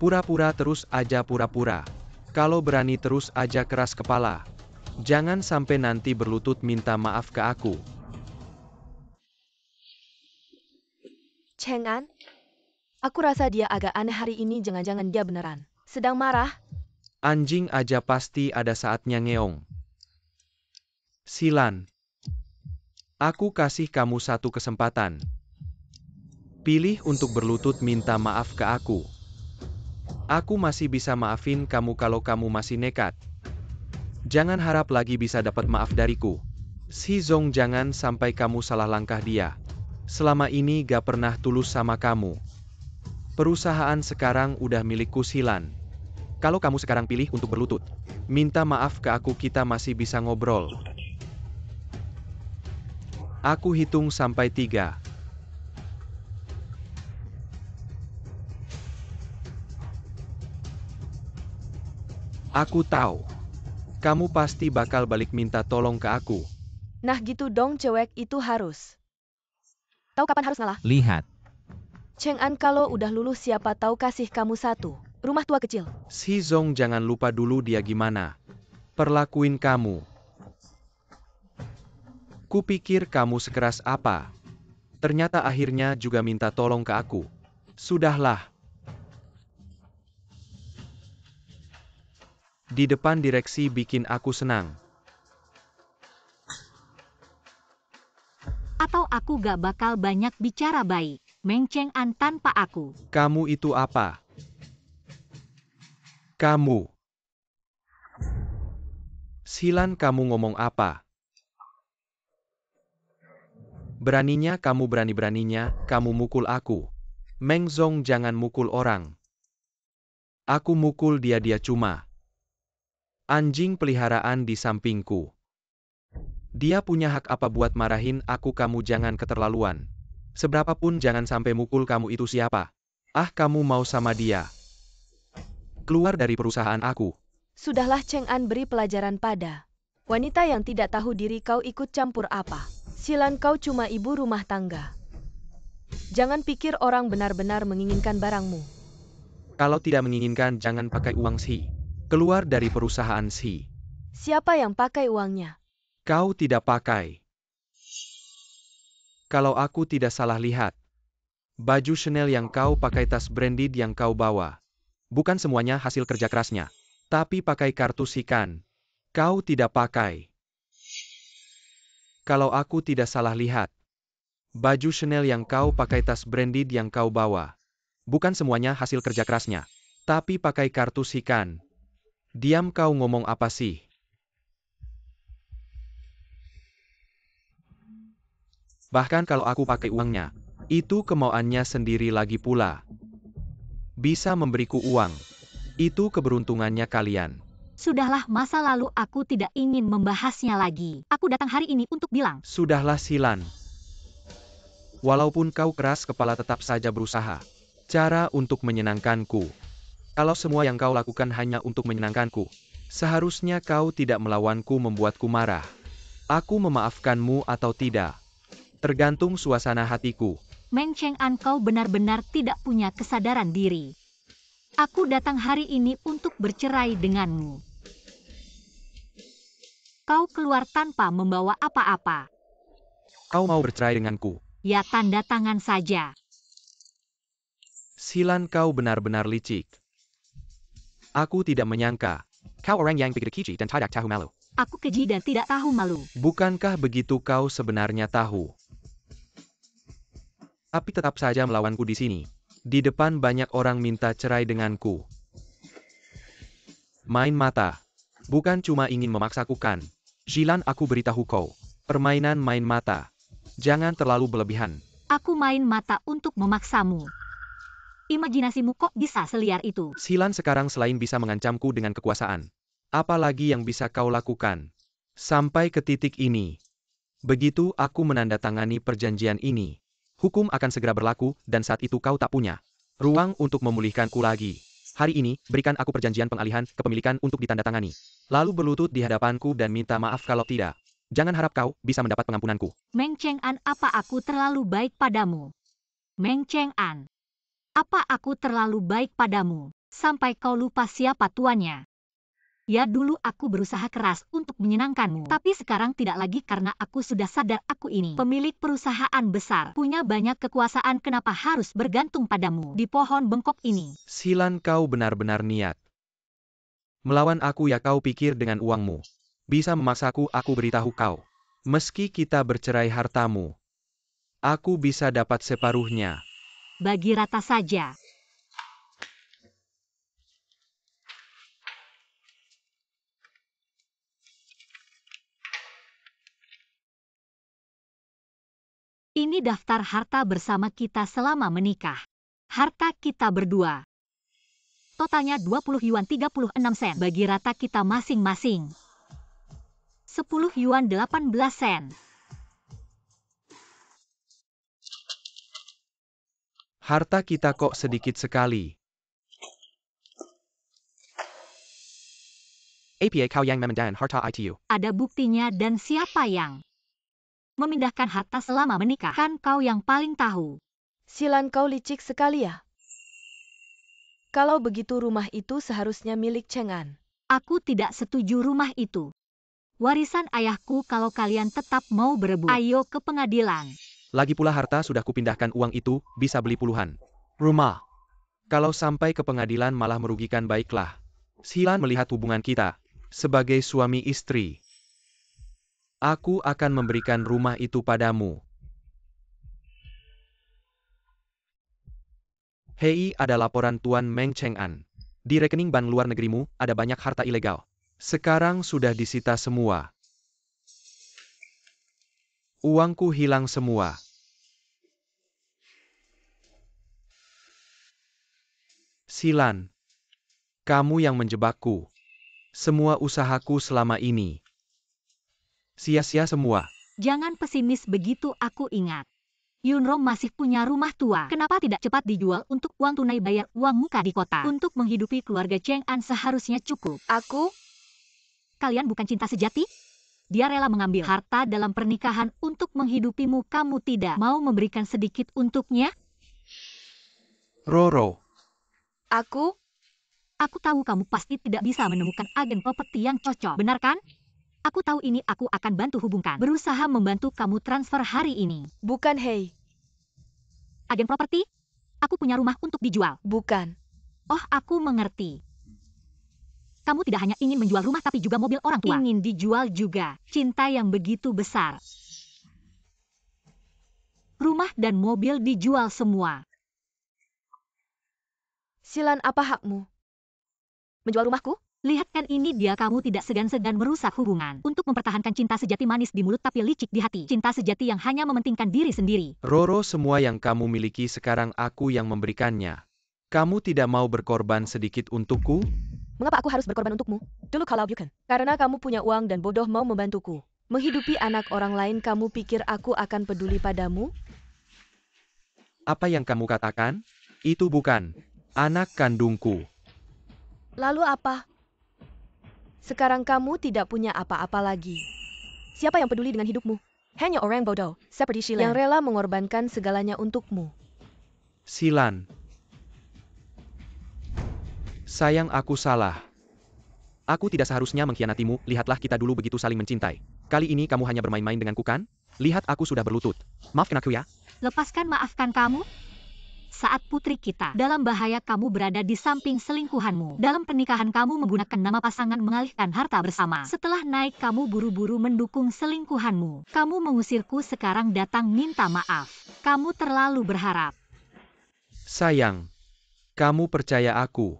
Pura-pura terus aja pura-pura. Kalau berani terus aja keras kepala. Jangan sampai nanti berlutut minta maaf ke aku. Cheng-an? Aku rasa dia agak aneh hari ini, jangan-jangan dia beneran sedang marah. Anjing aja pasti ada saatnya ngeong. Xilan. Aku kasih kamu satu kesempatan. Pilih untuk berlutut minta maaf ke aku. Aku masih bisa maafin kamu kalau kamu masih nekat. Jangan harap lagi bisa dapat maaf dariku. Shizong, jangan sampai kamu salah langkah dia. Selama ini gak pernah tulus sama kamu. Perusahaan sekarang udah milikku, Xilan. Kalau kamu sekarang pilih untuk berlutut, minta maaf ke aku, kita masih bisa ngobrol. Aku hitung sampai 3. Aku tahu. Kamu pasti bakal balik minta tolong ke aku. Nah gitu dong, cewek itu harus tahu kapan harus ngalah. Lihat. Cheng-an kalau udah lulus siapa tahu kasih kamu satu rumah tua kecil. Shizong, jangan lupa dulu dia gimana perlakuin kamu. Kupikir kamu sekeras apa. Ternyata akhirnya juga minta tolong ke aku. Sudahlah. Di depan direksi bikin aku senang. Atau aku gak bakal banyak bicara baik. Meng Cheng-an tanpa aku. Kamu itu apa? Kamu. Xilan, kamu ngomong apa? Beraninya kamu, berani-beraninya kamu mukul aku. Meng Zong, jangan mukul orang. Aku mukul dia cuma anjing peliharaan di sampingku. Dia punya hak apa buat marahin aku? Kamu jangan keterlaluan. Seberapapun jangan sampai mukul. Kamu itu siapa? Ah, kamu mau sama dia? Keluar dari perusahaan aku. Sudahlah, Cheng-an, beri pelajaran pada wanita yang tidak tahu diri. Kau ikut campur apa? Xilan, kau cuma ibu rumah tangga. Jangan pikir orang benar-benar menginginkan barangmu. Kalau tidak menginginkan jangan pakai uang Shi. Keluar dari perusahaan Shi. Siapa yang pakai uangnya? Kau tidak pakai. Kalau aku tidak salah lihat, baju Chanel yang kau pakai, tas branded yang kau bawa, bukan semuanya hasil kerja kerasnya. Tapi pakai kartu Shi kan? Kau tidak pakai. Kalau aku tidak salah lihat, baju Chanel yang kau pakai, tas branded yang kau bawa, bukan semuanya hasil kerja kerasnya. Tapi pakai kartu Shi kan? Diam, kau ngomong apa sih? Bahkan kalau aku pakai uangnya, itu kemauannya sendiri lagi pula. Bisa memberiku uang. Itu keberuntungannya kalian. Sudahlah, masa lalu aku tidak ingin membahasnya lagi. Aku datang hari ini untuk bilang. Sudahlah, Xilan. Walaupun kau keras kepala, tetap saja berusaha. Cara untuk menyenangkanku. Kalau semua yang kau lakukan hanya untuk menyenangkanku, seharusnya kau tidak melawanku, membuatku marah. Aku memaafkanmu atau tidak? Tergantung suasana hatiku. Meng Cheng'an, kau benar-benar tidak punya kesadaran diri. Aku datang hari ini untuk bercerai denganmu. Kau keluar tanpa membawa apa-apa. Kau mau bercerai denganku? Ya, tanda tangan saja. Xilan, kau benar-benar licik. Aku tidak menyangka. Kau orang yang begitu keji dan tidak tahu malu. Aku keji dan tidak tahu malu. Bukankah begitu kau sebenarnya tahu? Tapi tetap saja melawanku di sini. Di depan banyak orang minta cerai denganku. Main mata. Bukan cuma ingin memaksaku kan. Xilan, aku beritahu kau. Permainan main mata. Jangan terlalu berlebihan. Aku main mata untuk memaksamu. Imajinasimu kok bisa seliar itu? Xilan, sekarang selain bisa mengancamku dengan kekuasaan, apalagi yang bisa kau lakukan? Sampai ke titik ini. Begitu aku menandatangani perjanjian ini, hukum akan segera berlaku, dan saat itu kau tak punya ruang untuk memulihkanku lagi. Hari ini, berikan aku perjanjian pengalihan kepemilikan untuk ditandatangani. Lalu berlutut di hadapanku dan minta maaf kalau tidak. Jangan harap kau bisa mendapat pengampunanku. Meng Cheng'an, apa aku terlalu baik padamu? Meng Cheng'an, apa aku terlalu baik padamu, sampai kau lupa siapa tuannya? Ya, dulu aku berusaha keras untuk menyenangkanmu, tapi sekarang tidak lagi karena aku sudah sadar aku ini pemilik perusahaan besar, punya banyak kekuasaan, kenapa harus bergantung padamu di pohon bengkok ini? Xilan, kau benar-benar niat melawan aku ya? Kau pikir dengan uangmu bisa memaksaku? Aku beritahu kau, meski kita bercerai hartamu, aku bisa dapat separuhnya. Bagi rata saja. Ini daftar harta bersama kita selama menikah. Harta kita berdua. Totalnya 20 yuan 36 sen. Bagi rata kita masing-masing. 10 yuan 18 sen. Harta kita kok sedikit sekali. Apa kau yang memindahkan harta itu? Ada buktinya, dan siapa yang memindahkan harta selama menikah? Kan kau yang paling tahu. Xilan, kau licik sekali ya. Kalau begitu rumah itu seharusnya milik Cheng'an. Aku tidak setuju rumah itu. Warisan ayahku. Kalau kalian tetap mau berebut, ayo ke pengadilan. Lagi pula harta sudah kupindahkan, uang itu bisa beli puluhan rumah. Kalau sampai ke pengadilan malah merugikan, baiklah. Xilan, melihat hubungan kita sebagai suami istri, aku akan memberikan rumah itu padamu. Hei, ada laporan Tuan Meng Cheng'an. Di rekening bank luar negerimu, ada banyak harta ilegal. Sekarang sudah disita semua. Uangku hilang semua. Xilan, kamu yang menjebakku. Semua usahaku selama ini sia-sia semua. Jangan pesimis begitu, aku ingat. Yunro masih punya rumah tua. Kenapa tidak cepat dijual untuk uang tunai bayar uang muka di kota? Untuk menghidupi keluarga Cheng'an seharusnya cukup. Aku? Kalian bukan cinta sejati? Dia rela mengambil harta dalam pernikahan untuk menghidupimu. Kamu tidak mau memberikan sedikit untuknya? Roro, Aku? Aku tahu kamu pasti tidak bisa menemukan agen properti yang cocok, benar kan? Aku tahu ini, aku akan bantu hubungkan. Berusaha membantu kamu transfer hari ini. Bukan, hei. Agen properti? Aku punya rumah untuk dijual. Bukan. Oh, aku mengerti. Kamu tidak hanya ingin menjual rumah tapi juga mobil orang tua. Ingin dijual juga. Cinta yang begitu besar. Rumah dan mobil dijual semua. Xilan, apa hakmu menjual rumahku? Lihat kan ini dia, kamu tidak segan-segan merusak hubungan. Untuk mempertahankan cinta sejati, manis di mulut tapi licik di hati. Cinta sejati yang hanya mementingkan diri sendiri. Roro, semua yang kamu miliki sekarang aku yang memberikannya. Kamu tidak mau berkorban sedikit untukku? Mengapa aku harus berkorban untukmu? Dulu kalau bukan. Karena kamu punya uang dan bodoh mau membantuku menghidupi anak orang lain. Kamu pikir aku akan peduli padamu? Apa yang kamu katakan? Itu bukan anak kandungku. Lalu apa? Sekarang kamu tidak punya apa-apa lagi. Siapa yang peduli dengan hidupmu? Hanya orang bodoh, seperti Shilan, yang rela mengorbankan segalanya untukmu. Silan. Sayang, aku salah. Aku tidak seharusnya mengkhianatimu, lihatlah kita dulu begitu saling mencintai. Kali ini kamu hanya bermain-main denganku kan? Lihat aku sudah berlutut. Maafkan aku ya. Lepaskan maafkan kamu? Saat putri kita dalam bahaya kamu berada di samping selingkuhanmu. Dalam pernikahan kamu menggunakan nama pasangan mengalihkan harta bersama. Setelah naik kamu buru-buru mendukung selingkuhanmu. Kamu mengusirku sekarang datang minta maaf. Kamu terlalu berharap. Sayang, kamu percaya aku.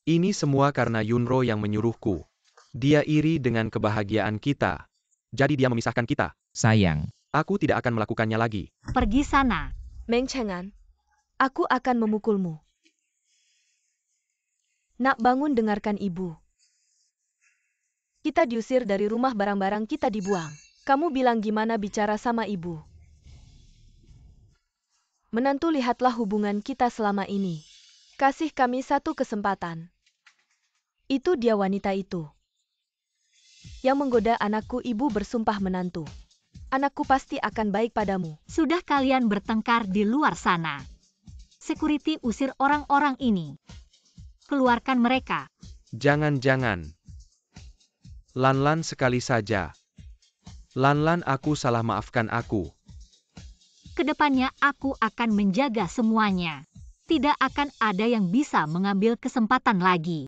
Ini semua karena Yunro yang menyuruhku. Dia iri dengan kebahagiaan kita. Jadi dia memisahkan kita. Sayang, Aku tidak akan melakukannya lagi. Pergi sana. Meng Chengan, aku akan memukulmu. Nak, bangun, dengarkan ibu. Kita diusir dari rumah, barang-barang kita dibuang. Kamu bilang gimana bicara sama ibu? Menantu, lihatlah hubungan kita selama ini. Kasih kami satu kesempatan. Itu dia, wanita itu. Yang menggoda anakku. Ibu bersumpah menantu. Anakku pasti akan baik padamu. Sudah kalian bertengkar di luar sana. Security usir orang-orang ini. Keluarkan mereka. Jangan-jangan. Lanlan, sekali saja. Lanlan, aku salah, maafkan aku. Kedepannya aku akan menjaga semuanya. Tidak akan ada yang bisa mengambil kesempatan lagi.